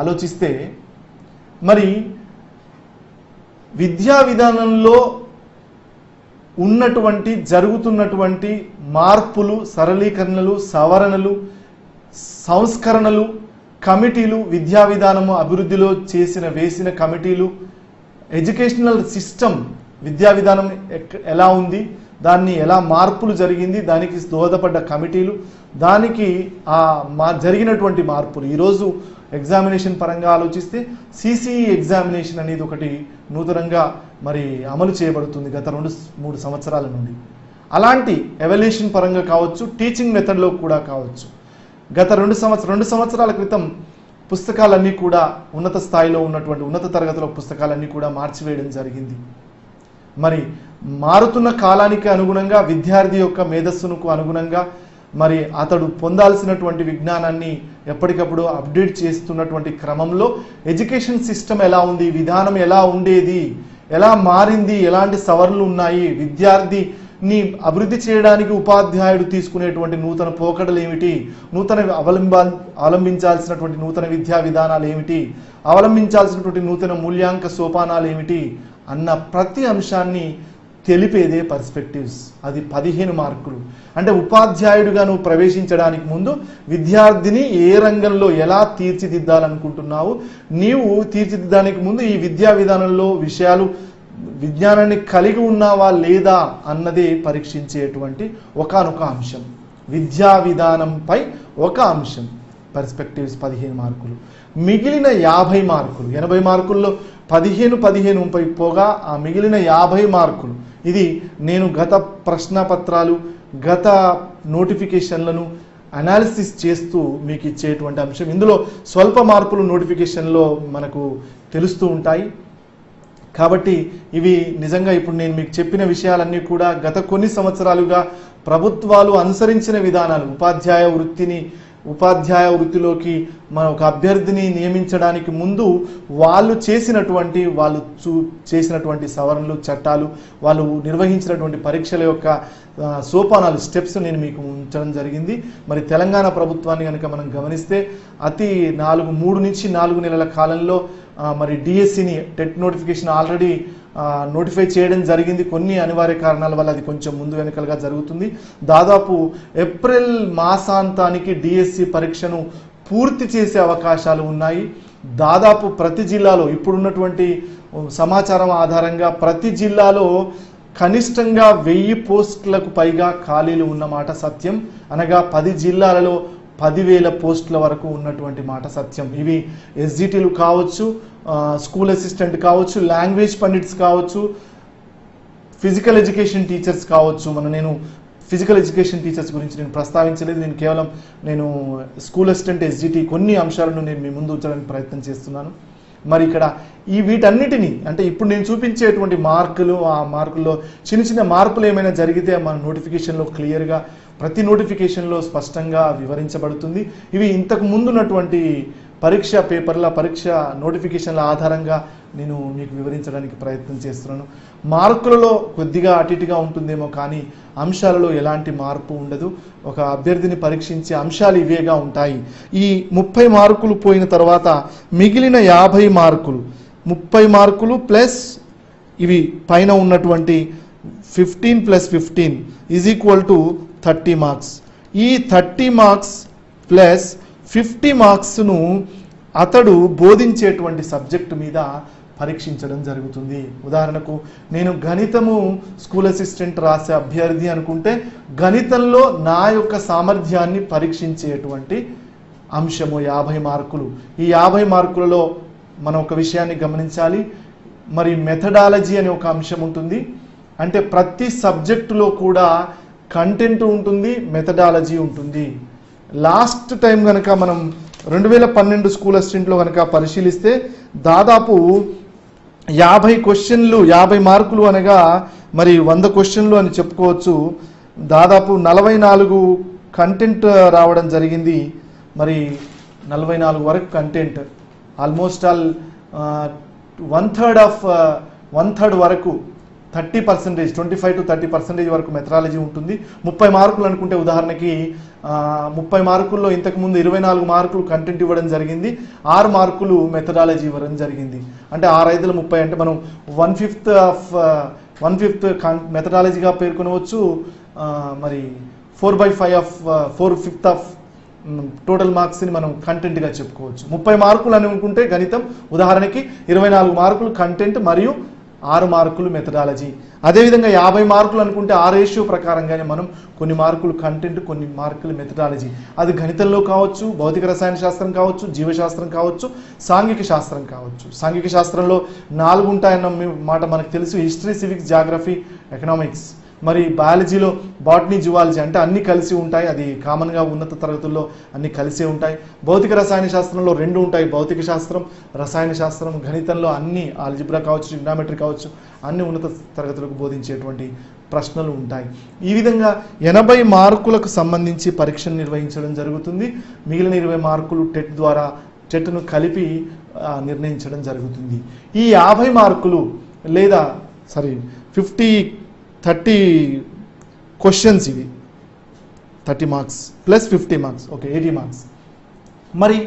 ఆలోచిస్తే, మరి విద్యా విధానంలో జరుగుతున్నటువంటి మార్పులు, సరళీకరణలు, సవరణలు, సంస్కరణలు, కమిటీలు, విద్యా విధానము అభివృద్ధిలో వేసిన కమిటీలు, ఎడ్యుకేషనల్ సిస్టమ్, విద్యా విధానం ఎలా ఉంది, దాన్ని ఎలా మార్పులు జరిగింది, దానికి దోహదపడ్డ కమిటీలు, దానికి జరిగినటువంటి మార్పులు. ఈరోజు ఎగ్జామినేషన్ పరంగా ఆలోచిస్తే సిసిఈ ఎగ్జామినేషన్ అనేది ఒకటి నూతనంగా మరి అమలు చేయబడుతుంది గత 2-3 సంవత్సరాల నుండి. అలాంటి ఎవాల్యుయేషన్ పరంగా కావచ్చు, టీచింగ్ మెథడ్లో కూడా కావచ్చు. గత 2 సంవత్సరాల క్రితం పుస్తకాలన్నీ కూడా ఉన్నత స్థాయిలో ఉన్నటువంటి ఉన్నత తరగతిలో పుస్తకాలన్నీ కూడా మార్చివేయడం జరిగింది. మరి మారుతున్న కాలానికి అనుగుణంగా, విద్యార్థి యొక్క మేధస్సుకు అనుగుణంగా మరి అతడు పొందాల్సినటువంటి విజ్ఞానాన్ని ఎప్పటికప్పుడు అప్డేట్ చేస్తున్నటువంటి క్రమంలో ఎడ్యుకేషన్ సిస్టమ్ ఎలా ఉంది, విధానం ఎలా ఉండేది, ఎలా మారింది, ఎలాంటి సవరణలు ఉన్నాయి, విద్యార్థిని అభివృద్ధి చేయడానికి ఉపాధ్యాయుడు తీసుకునేటువంటి నూతన పోకడలు ఏమిటి, అవలంబించాల్సినటువంటి నూతన విద్యా విధానాలు ఏమిటి, అవలంబించాల్సినటువంటి నూతన మూల్యాంక సోపానాలు ఏమిటి అన్న ప్రతి అంశాన్ని తెలిపేదే పర్స్పెక్టివ్స్. అది 15 మార్కులు. అంటే ఉపాధ్యాయుడిగా నువ్వు ప్రవేశించడానికి ముందు విద్యార్థిని ఏ రంగంలో ఎలా తీర్చిదిద్దాలనుకుంటున్నావు, నీవు తీర్చిదిద్దడానికి ముందు ఈ విద్యా విధానంలో విజ్ఞానాన్ని కలిగి ఉన్నావా లేదా అన్నదే పరీక్షించేటువంటి ఒకానొక అంశం. విద్యా విధానంపై ఒక అంశం పర్స్పెక్టివ్స్ 15 మార్కులు. మిగిలిన 50 మార్కులు, 80 మార్కుల్లో 15 పోగా ఆ మిగిలిన 50 మార్కులు, ఇది నేను గత ప్రశ్నపత్రాలు, గత నోటిఫికేషన్లను అనాలిసిస్ చేస్తూ మీకు ఇచ్చేటువంటి అంశం. ఇందులో స్వల్ప మార్పులు నోటిఫికేషన్లో మనకు తెలుస్తూ ఉంటాయి. కాబట్టి ఇవి నిజంగా ఇప్పుడు నేను మీకు చెప్పిన విషయాలన్నీ కూడా గత కొన్ని సంవత్సరాలుగా ప్రభుత్వాలు అనుసరించిన విధానాలు. ఉపాధ్యాయ వృత్తిలోకి మన ఒక అభ్యర్థిని నియమించడానికి ముందు వాళ్ళు చేసినటువంటి సవరణలు, చట్టాలు, వాళ్ళు నిర్వహించినటువంటి పరీక్షల యొక్క సోపానాలు, స్టెప్స్ నేను మీకు ఉంచడం జరిగింది. మరి తెలంగాణ ప్రభుత్వాన్ని కనుక మనం గమనిస్తే అతి 3 నుంచి 4 నెలల కాలంలో మరి డిఎస్సిని టెట్ నోటిఫికేషన్ ఆల్రెడీ నోటిఫై చేయడం జరిగింది. కొన్ని అనివార్య కారణాల వల్ల అది కొంచెం ముందు వెనుకలుగా జరుగుతుంది. దాదాపు ఏప్రిల్ మాసాంతానికి డిఎస్సి పరీక్షను పూర్తి చేసే అవకాశాలు ఉన్నాయి. దాదాపు ప్రతి జిల్లాలో ఇప్పుడున్నటువంటి సమాచారం ఆధారంగా ప్రతి జిల్లాలో కనిష్టంగా 1000 పోస్టులకు పైగా ఖాళీలు ఉన్నమాట సత్యం. అనగా 10 జిల్లాలలో 10,000 పోస్టుల వరకు ఉన్నటువంటి మాట సత్యం. ఇవి ఎస్జిటీలు కావచ్చు, స్కూల్ అసిస్టెంట్ కావచ్చు, లాంగ్వేజ్ పండిట్స్ కావచ్చు, ఫిజికల్ ఎడ్యుకేషన్ టీచర్స్ కావచ్చు. నేను ఫిజికల్ ఎడ్యుకేషన్ టీచర్స్ గురించి నేను ప్రస్తావించలేదు. నేను కేవలం స్కూల్ అసిస్టెంట్, ఎస్జిటి కొన్ని అంశాలను నేను మీ ముందు ఉంచడానికి ప్రయత్నం చేస్తున్నాను. మరి ఇక్కడ వీటన్నిటినీ అంటే ఇప్పుడు నేను చూపించేటువంటి మార్కులు, ఆ మార్కుల్లో చిన్న మార్పులు ఏమైనా జరిగితే మన నోటిఫికేషన్లో క్లియర్గా ప్రతి నోటిఫికేషన్లో స్పష్టంగా వివరించబడుతుంది. ఇవి ఇంతకు ముందున్నటువంటి పరీక్ష నోటిఫికేషన్ల ఆధారంగా నేను మీకు వివరించడానికి ప్రయత్నం చేస్తున్నాను. మార్కులలో కొద్దిగా అటుగా ఉంటుందేమో కానీ అంశాలలో ఎలాంటి మార్పు ఉండదు. ఒక అభ్యర్థిని పరీక్షించే అంశాలు ఇవేగా ఉంటాయి. ఈ 30 మార్కులు పోయిన తర్వాత మిగిలిన 50 మార్కులు, 30 మార్కులు ప్లస్ ఇవి పైన ఉన్నటువంటి 15 + 15 = 30 మార్క్స్. ఈ 30 మార్క్స్ ప్లస్ 50 మార్క్స్ను అతడు బోధించేటువంటి సబ్జెక్టు మీద పరీక్షించడం జరుగుతుంది. ఉదాహరణకు నేను గణితము స్కూల్ అసిస్టెంట్ రాసే అభ్యర్థి అనుకుంటే గణితంలో నా యొక్క సామర్థ్యాన్ని పరీక్షించేటువంటి అంశము 50 మార్కులు. ఈ 50 మార్కులలో మనం ఒక విషయాన్ని గమనించాలి. మరి మెథడాలజీ అనే ఒక అంశం ఉంటుంది. అంటే ప్రతి సబ్జెక్టులో కూడా కంటెంట్ ఉంటుంది, మెథడాలజీ ఉంటుంది. లాస్ట్ టైం కనుక మనం 2012 స్కూల్ అసిస్టెంట్లో కనుక పరిశీలిస్తే దాదాపు 50 క్వశ్చన్లు, 50 మార్కులు అనగా మరి 100 క్వశ్చన్లు అని చెప్పుకోవచ్చు. దాదాపు 44 కంటెంట్ రావడం జరిగింది. మరి 44 వరకు కంటెంట్, ఆల్మోస్ట్ ఆల్ 1/3 వరకు 30%, 25 to 30% వరకు మెథడాలజీ ఉంటుంది. 30 మార్కులు అనుకుంటే ఉదాహరణకి 30 మార్కుల్లో ఇంతకుముందు 24 మార్కులు కంటెంట్ ఇవ్వడం జరిగింది, 6 మార్కులు మెథడాలజీ ఇవ్వడం జరిగింది. అంటే 6×5 30 అంటే మనం 1/5 మెథడాలజీగా పేర్కొనవచ్చు. మరి 4/5 ఆఫ్ టోటల్ మార్క్స్ని మనం కంటెంట్గా చెప్పుకోవచ్చు. 30 మార్కులు అని అనుకుంటే గణితం ఉదాహరణకి 24 మార్కులు కంటెంట్ మరియు 6 మార్కులు మెథడాలజీ. అదేవిధంగా 50 మార్కులు అనుకుంటే ఆ రేషియో ప్రకారంగానే మనం కొన్ని మార్కులు కంటెంట్, కొన్ని మార్కులు మెథడాలజీ. అది గణితంలో కావచ్చు, భౌతిక రసాయన శాస్త్రం కావచ్చు, జీవశాస్త్రం కావచ్చు, సాంఘిక శాస్త్రం కావచ్చు. సాంఘిక శాస్త్రంలో 4 ఉంటాయన్న మాట మనకు తెలుసు. History, civics, geography, economics. మరి బయాలజీలో బాటనీ, జువాలజీ అంటే అన్నీ కలిసి ఉంటాయి. అది కామన్గా ఉన్నత తరగతుల్లో అన్నీ కలిసే ఉంటాయి. భౌతిక రసాయన శాస్త్రంలో 2 ఉంటాయి, భౌతిక శాస్త్రం, రసాయన శాస్త్రం. గణితంలో అన్ని ఆల్జిబ్రా కావచ్చు, ట్రిగ్నామెట్రీ కావచ్చు, అన్ని ఉన్నత తరగతులకు బోధించేటువంటి ప్రశ్నలు ఉంటాయి. ఈ విధంగా 80 మార్కులకు సంబంధించి పరీక్షను నిర్వహించడం జరుగుతుంది. మిగిలిన 20 మార్కులు టెట్ను కలిపి నిర్ణయించడం జరుగుతుంది. ఈ 50 మార్కులు లేదా 30 క్వశ్చన్స్, ఇవి 30 marks plus 50 marks, okay 80 marks. మరి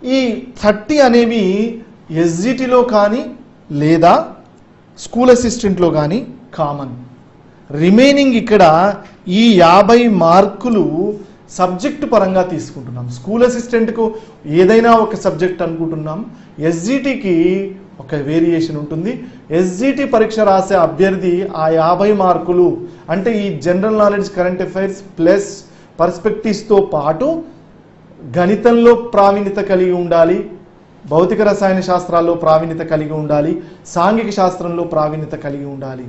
ఈ 30 అనేవి ఎస్జిటిలో కానీ లేదా స్కూల్ అసిస్టెంట్లో కానీ కామన్. రిమైనింగ్ ఇక్కడ ఈ 50 మార్కులు సబ్జెక్టు పరంగా తీసుకుంటున్నాం. స్కూల్ అసిస్టెంట్కు ఏదైనా ఒక సబ్జెక్ట్ అనుకుంటున్నాం, ఎస్జిటికి ఒక వేరియేషన్ ఉంటుంది. ఎస్జిటి పరీక్ష రాసే అభ్యర్థి ఆ 50 మార్కులు అంటే ఈ general knowledge, current affairs plus పర్స్పెక్టివ్స్తో పాటు గణితంలో ప్రావీణ్యత కలిగి ఉండాలి, భౌతిక రసాయన శాస్త్రాల్లో ప్రావీణ్యత కలిగి ఉండాలి, సాంఘిక శాస్త్రంలో ప్రావీణ్యత కలిగి ఉండాలి.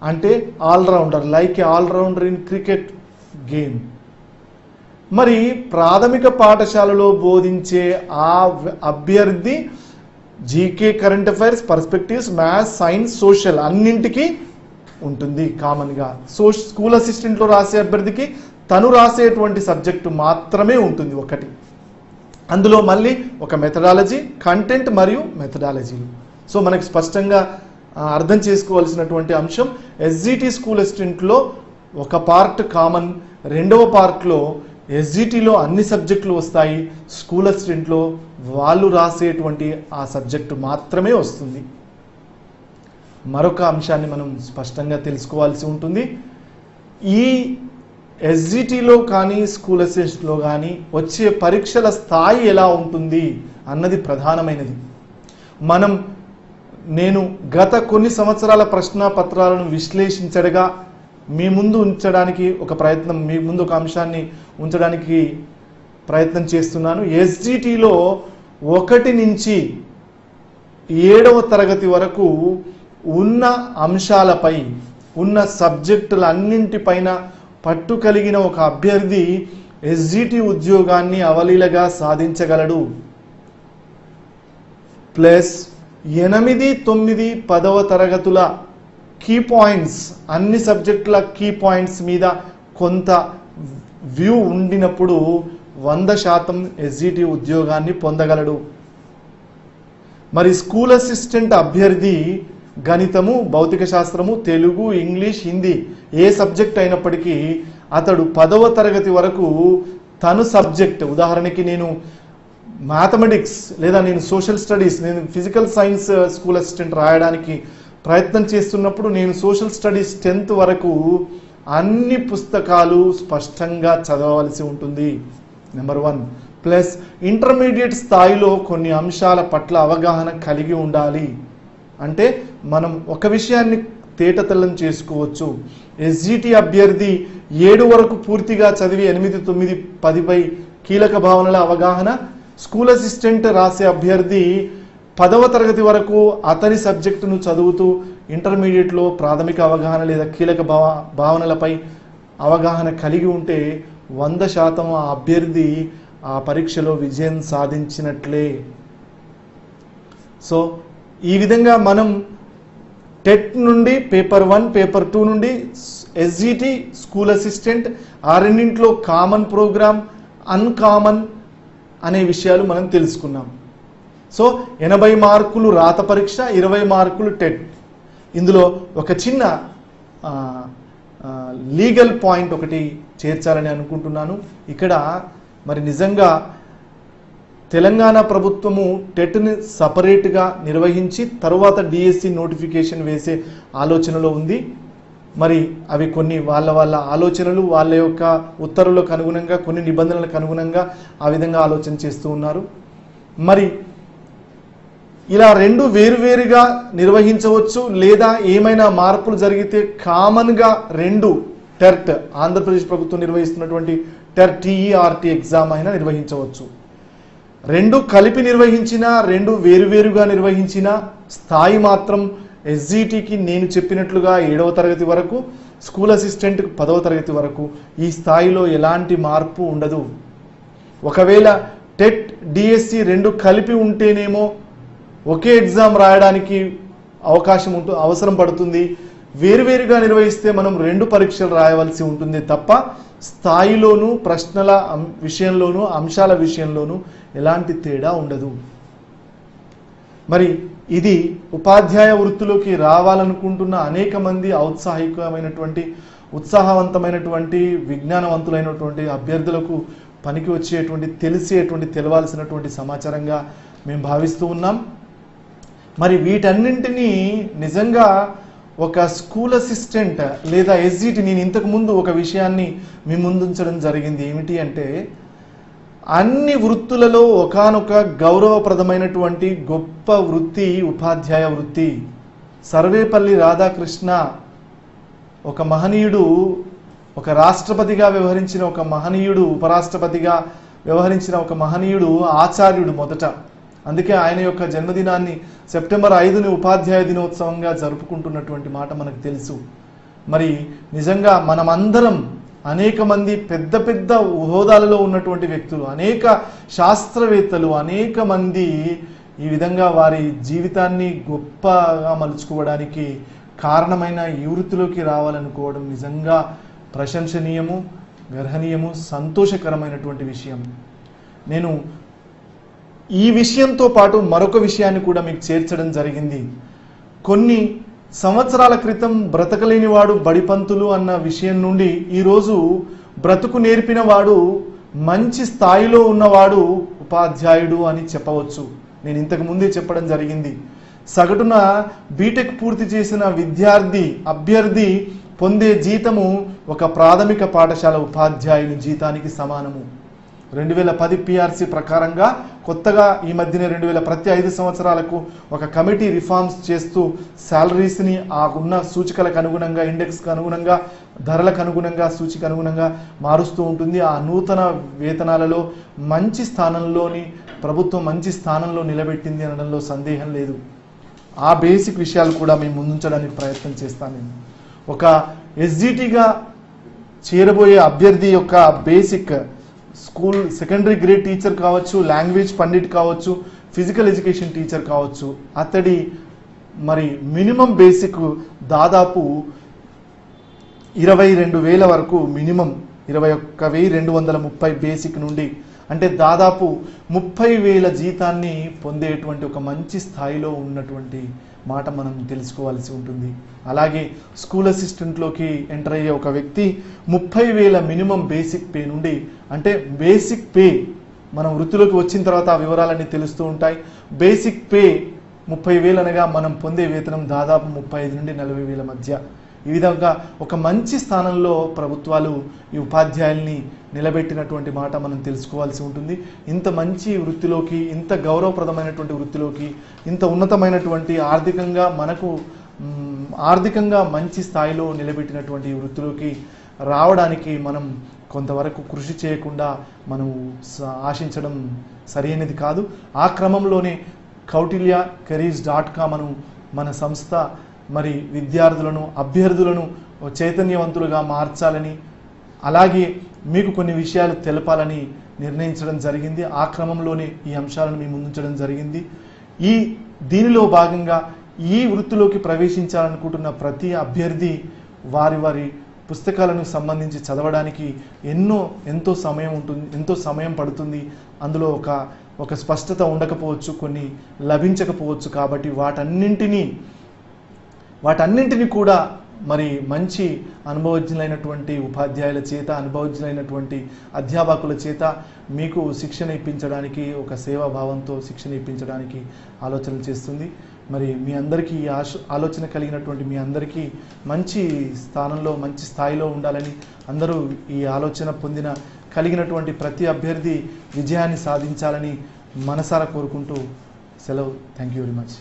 అంటే allrounder, like a allrounder in cricket game. మరి ప్రాథమిక పాఠశాలలో బోధించే ఆ అభ్యర్థి GK, current affairs, perspectives, maths, science, social అన్నింటికి ఉంటుంది కామన్గా. స్కూల్ అసిస్టెంట్లో రాసే అభ్యర్థికి తను రాసేటువంటి సబ్జెక్టు మాత్రమే ఉంటుంది ఒకటి. అందులో మళ్ళీ ఒక మెథడాలజీ, కంటెంట్ మరియు మెథడాలజీలు. సో మనకు స్పష్టంగా అర్థం చేసుకోవాల్సినటువంటి అంశం, ఎస్జిటి స్కూల్ అసిస్టెంట్లో ఒక పార్ట్ కామన్, రెండవ పార్ట్లో ఎస్జిటిలో అన్ని సబ్జెక్టులు వస్తాయి, స్కూల్ అసిస్టెంట్లో వాళ్ళు రాసేటువంటి ఆ సబ్జెక్టు మాత్రమే వస్తుంది. మరొక అంశాన్ని మనం స్పష్టంగా తెలుసుకోవాల్సి ఉంటుంది. ఈ ఎస్జిటిలో కానీ స్కూల్ అసిస్టెంట్లో కానీ వచ్చే పరీక్షల స్థాయి ఎలా ఉంటుంది అన్నది ప్రధానమైనది. నేను గత కొన్ని సంవత్సరాల ప్రశ్నాపత్రాలను విశ్లేషించడగా మీ ముందు ఉంచడానికి ఒక ప్రయత్నం, మీ ముందు ఒక అంశాన్ని ఉంచడానికి ప్రయత్నం చేస్తున్నాను. ఎస్జిటిలో 1 నుంచి 7వ తరగతి వరకు ఉన్న అంశాలపై, ఉన్న సబ్జెక్టులన్నింటిపైన పట్టు కలిగిన ఒక అభ్యర్థి ఎస్జిటి ఉద్యోగాన్ని అవలీలగా సాధించగలడు. ప్లస్ 8, 9, 10వ తరగతుల కీ పాయింట్స్, అన్ని సబ్జెక్టుల కీ పాయింట్స్ మీద కొంత వ్యూ ఉండినప్పుడు 100% ఎస్జిటి ఉద్యోగాన్ని పొందగలడు. మరి స్కూల్ అసిస్టెంట్ అభ్యర్థి గణితము, భౌతిక శాస్త్రము, తెలుగు, ఇంగ్లీష్, హిందీ ఏ సబ్జెక్ట్ అయినప్పటికీ అతడు 10వ తరగతి వరకు తను సబ్జెక్ట్, ఉదాహరణకి నేను మ్యాథమెటిక్స్ లేదా నేను సోషల్ స్టడీస్, నేను ఫిజికల్ సైన్స్ స్కూల్ అసిస్టెంట్ రాయడానికి ప్రయత్నం చేస్తున్నప్పుడు నేను సోషల్ స్టడీస్ 10th వరకు అన్ని పుస్తకాలు స్పష్టంగా చదవవలసి ఉంటుంది, నెంబర్ 1. ప్లస్ ఇంటర్మీడియట్ స్థాయిలో కొన్ని అంశాల పట్ల అవగాహన కలిగి ఉండాలి. అంటే మనం ఒక విషయాన్ని తేటతెల్లం చేసుకోవచ్చు. ఎస్జిటి అభ్యర్థి 7 వరకు పూర్తిగా చదివి 8, 9, 10పై కీలక భావనల అవగాహన, స్కూల్ అసిస్టెంట్ రాసే అభ్యర్థి 10వ తరగతి వరకు అతని సబ్జెక్టును చదువుతూ ఇంటర్మీడియట్లో ప్రాథమిక అవగాహన లేదా కీలక భావనలపై అవగాహన కలిగి ఉంటే 100% ఆ అభ్యర్థి ఆ పరీక్షలో విజయం సాధించినట్లే. సో ఈ విధంగా మనం టెట్ నుండి పేపర్ 1, పేపర్ 2 నుండి ఎస్జిటి, స్కూల్ అసిస్టెంట్ ఆ రెండింటిలో కామన్ ప్రోగ్రామ్, అన్కామన్ అనే విషయాలు మనం తెలుసుకున్నాం. సో 80 మార్కులు రాత పరీక్ష, 20 మార్కులు టెట్. ఇందులో ఒక చిన్న లీగల్ పాయింట్ ఒకటి చేర్చాలని అనుకుంటున్నాను. ఇక్కడ మరి నిజంగా తెలంగాణ ప్రభుత్వము టెట్ని సపరేట్గా నిర్వహించి తరువాత డిఎస్సి నోటిఫికేషన్ వేసే ఆలోచనలో ఉంది. మరి అవి కొన్ని వాళ్ళ ఆలోచనలు, వాళ్ళ యొక్క ఉత్తర్వులకు అనుగుణంగా, కొన్ని నిబంధనలకు అనుగుణంగా ఆ విధంగా ఆలోచన చేస్తూ ఉన్నారు. మరి ఇలా 2 వేరువేరుగా నిర్వహించవచ్చు, లేదా ఏమైనా మార్పులు జరిగితే కామన్గా 2 టెట్, ఆంధ్రప్రదేశ్ ప్రభుత్వం నిర్వహిస్తున్నటువంటి టెట్ టీఈఆర్టీ ఎగ్జామ్ అయినా నిర్వహించవచ్చు. 2 కలిపి నిర్వహించిన, 2 వేరువేరుగా నిర్వహించిన స్థాయి మాత్రం ఎస్జిటికి నేను చెప్పినట్లుగా 7వ తరగతి వరకు, స్కూల్ అసిస్టెంట్కి 10వ తరగతి వరకు ఈ స్థాయిలో ఎలాంటి మార్పు ఉండదు. ఒకవేళ టెట్, డిఎస్సి 2 కలిపి ఉంటేనేమో ఒకే ఎగ్జామ్ రాయడానికి అవసరం పడుతుంది. వేరువేరుగా నిర్వహిస్తే మనం 2 పరీక్షలు రాయవలసి ఉంటుంది తప్ప స్థాయిలోనూ, ప్రశ్నల విషయంలోనూ, అంశాల విషయంలోనూ ఎలాంటి తేడా ఉండదు. మరి ఇది ఉపాధ్యాయ వృత్తిలోకి రావాలనుకుంటున్న అనేక మంది ఉత్సాహవంతమైనటువంటి విజ్ఞానవంతులైనటువంటి అభ్యర్థులకు పనికి వచ్చేటువంటి, తెలవాల్సినటువంటి సమాచారంగా మేము భావిస్తూ ఉన్నాం. మరి వీటన్నింటినీ నిజంగా ఒక స్కూల్ అసిస్టెంట్ లేదా ఎస్జిటి, నేను ఇంతకుముందు ఒక విషయాన్ని మీ ముందుంచడం జరిగింది. ఏమిటి అంటే, అన్ని వృత్తులలో ఒకానొక గౌరవప్రదమైనటువంటి గొప్ప వృత్తి ఉపాధ్యాయ వృత్తి. సర్వేపల్లి రాధాకృష్ణ ఒక మహనీయుడు, ఒక రాష్ట్రపతిగా వ్యవహరించిన ఒక మహనీయుడు, ఉపరాష్ట్రపతిగా వ్యవహరించిన ఒక మహనీయుడు, ఆచార్యుడు మొదట. అందుకే ఆయన యొక్క జన్మదినాన్ని సెప్టెంబర్ 5ని ఉపాధ్యాయ దినోత్సవంగా జరుపుకుంటున్నటువంటి మాట మనకు తెలుసు. మరి నిజంగా మనమందరం అనేక మంది పెద్ద హోదాలలో ఉన్నటువంటి వ్యక్తులు, అనేక శాస్త్రవేత్తలు, అనేక మంది ఈ విధంగా వారి జీవితాన్ని గొప్పగా మలుచుకోవడానికి కారణమైన ఈ వృత్తిలోకి రావాలనుకోవడం నిజంగా ప్రశంసనీయము, గర్హనీయము, సంతోషకరమైనటువంటి విషయం. నేను ఈ విషయంతో పాటు మరొక విషయాన్ని కూడా మీకు చేర్చడం జరిగింది. కొన్ని సంవత్సరాల క్రితం బ్రతకలేని వాడు బడిపంతులు అన్న విషయం నుండి ఈరోజు బ్రతుకు నేర్పిన వాడు, మంచి స్థాయిలో ఉన్నవాడు ఉపాధ్యాయుడు అని చెప్పవచ్చు. నేను ఇంతకు ముందే చెప్పడం జరిగింది. సగటున బీటెక్ పూర్తి చేసిన అభ్యర్థి పొందే జీతము ఒక ప్రాథమిక పాఠశాల ఉపాధ్యాయుని జీతానికి సమానము. 2010 పిఆర్సీ ప్రకారంగా కొత్తగా ఈ మధ్యనే ప్రతి 5 సంవత్సరాలకు ఒక కమిటీ రిఫార్మ్స్ చేస్తూ శాలరీస్ని ఆ ఉన్న సూచికలకు అనుగుణంగా, ఇండెక్స్కి అనుగుణంగా, ధరలకు అనుగుణంగా, సూచిక అనుగుణంగా మారుస్తూ ఉంటుంది. ఆ నూతన వేతనాలలో మంచి స్థానంలోని ప్రభుత్వం మంచి స్థానంలో నిలబెట్టింది అనడంలో సందేహం లేదు. ఆ బేసిక్ విషయాలు కూడా మేము ముందుంచడానికి ప్రయత్నం చేస్తాను. నేను ఒక ఎస్జిటిగా చేరబోయే అభ్యర్థి యొక్క basic school secondary grade teacher కావచ్చు, లాంగ్వేజ్ పండిట్ కావచ్చు, ఫిజికల్ ఎడ్యుకేషన్ టీచర్ కావచ్చు, అతడి మరి మినిమం బేసిక్ దాదాపు 22,000 వరకు, మినిమం 21,230 బేసిక్ నుండి, అంటే దాదాపు 30,000 జీతాన్ని పొందేటువంటి ఒక మంచి స్థాయిలో ఉన్నటువంటి మాట మనం తెలుసుకోవాల్సి ఉంటుంది. అలాగే స్కూల్ అసిస్టెంట్లోకి ఎంటర్ అయ్యే ఒక వ్యక్తి 30,000 మినిమం బేసిక్ పే నుండి, అంటే బేసిక్ పే మనం వృత్తిలోకి వచ్చిన తర్వాత ఆ వివరాలన్నీ తెలుస్తూ ఉంటాయి. బేసిక్ పే 30,000 అనగా మనం పొందే వేతనం దాదాపు 35,000 నుండి 40,000 మధ్య. ఈ విధంగా ఒక మంచి స్థానంలో ప్రభుత్వాలు ఈ ఉపాధ్యాయుల్ని నిలబెట్టినటువంటి మాట మనం తెలుసుకోవాల్సి ఉంటుంది. ఇంత మంచి వృత్తిలోకి, ఇంత గౌరవప్రదమైనటువంటి వృత్తిలోకి, ఇంత ఉన్నతమైనటువంటి ఆర్థికంగా మంచి స్థాయిలో నిలబెట్టినటువంటి వృత్తిలోకి రావడానికి మనం కొంతవరకు కృషి చేయకుండా మనం ఆశించడం సరైనది కాదు. ఆ క్రమంలోనే kautilyacareers.com మన సంస్థ మరి విద్యార్థులను, అభ్యర్థులను చైతన్యవంతులుగా మార్చాలని, అలాగే మీకు కొన్ని విషయాలు తెలపాలని నిర్ణయించడం జరిగింది. ఆ క్రమంలోనే ఈ అంశాలను మీ ముందుంచడం జరిగింది. దీనిలో భాగంగా ఈ వృత్తిలోకి ప్రవేశించాలనుకుంటున్న ప్రతి అభ్యర్థి వారి పుస్తకాలను సంబంధించి చదవడానికి ఎంతో సమయం పడుతుంది. అందులో ఒక స్పష్టత ఉండకపోవచ్చు, కొన్ని లభించకపోవచ్చు. కాబట్టి వాటన్నింటినీ కూడా మరి మంచి అనుభవజ్ఞులైనటువంటి ఉపాధ్యాయుల చేత, అనుభవజ్ఞులైనటువంటి అధ్యాపకుల చేత మీకు శిక్షణ ఇప్పించడానికి, ఒక సేవాభావంతో శిక్షణ ఇప్పించడానికి ఆలోచనలు చేస్తుంది. మరి మీ అందరికీ ఈ ఆలోచన కలిగినటువంటి మీ అందరికీ మంచి స్థాయిలో ఉండాలని, అందరూ ఈ ఆలోచన కలిగినటువంటి ప్రతి అభ్యర్థి విజయాన్ని సాధించాలని మనసారా కోరుకుంటూ సెలవు. Thank you very much.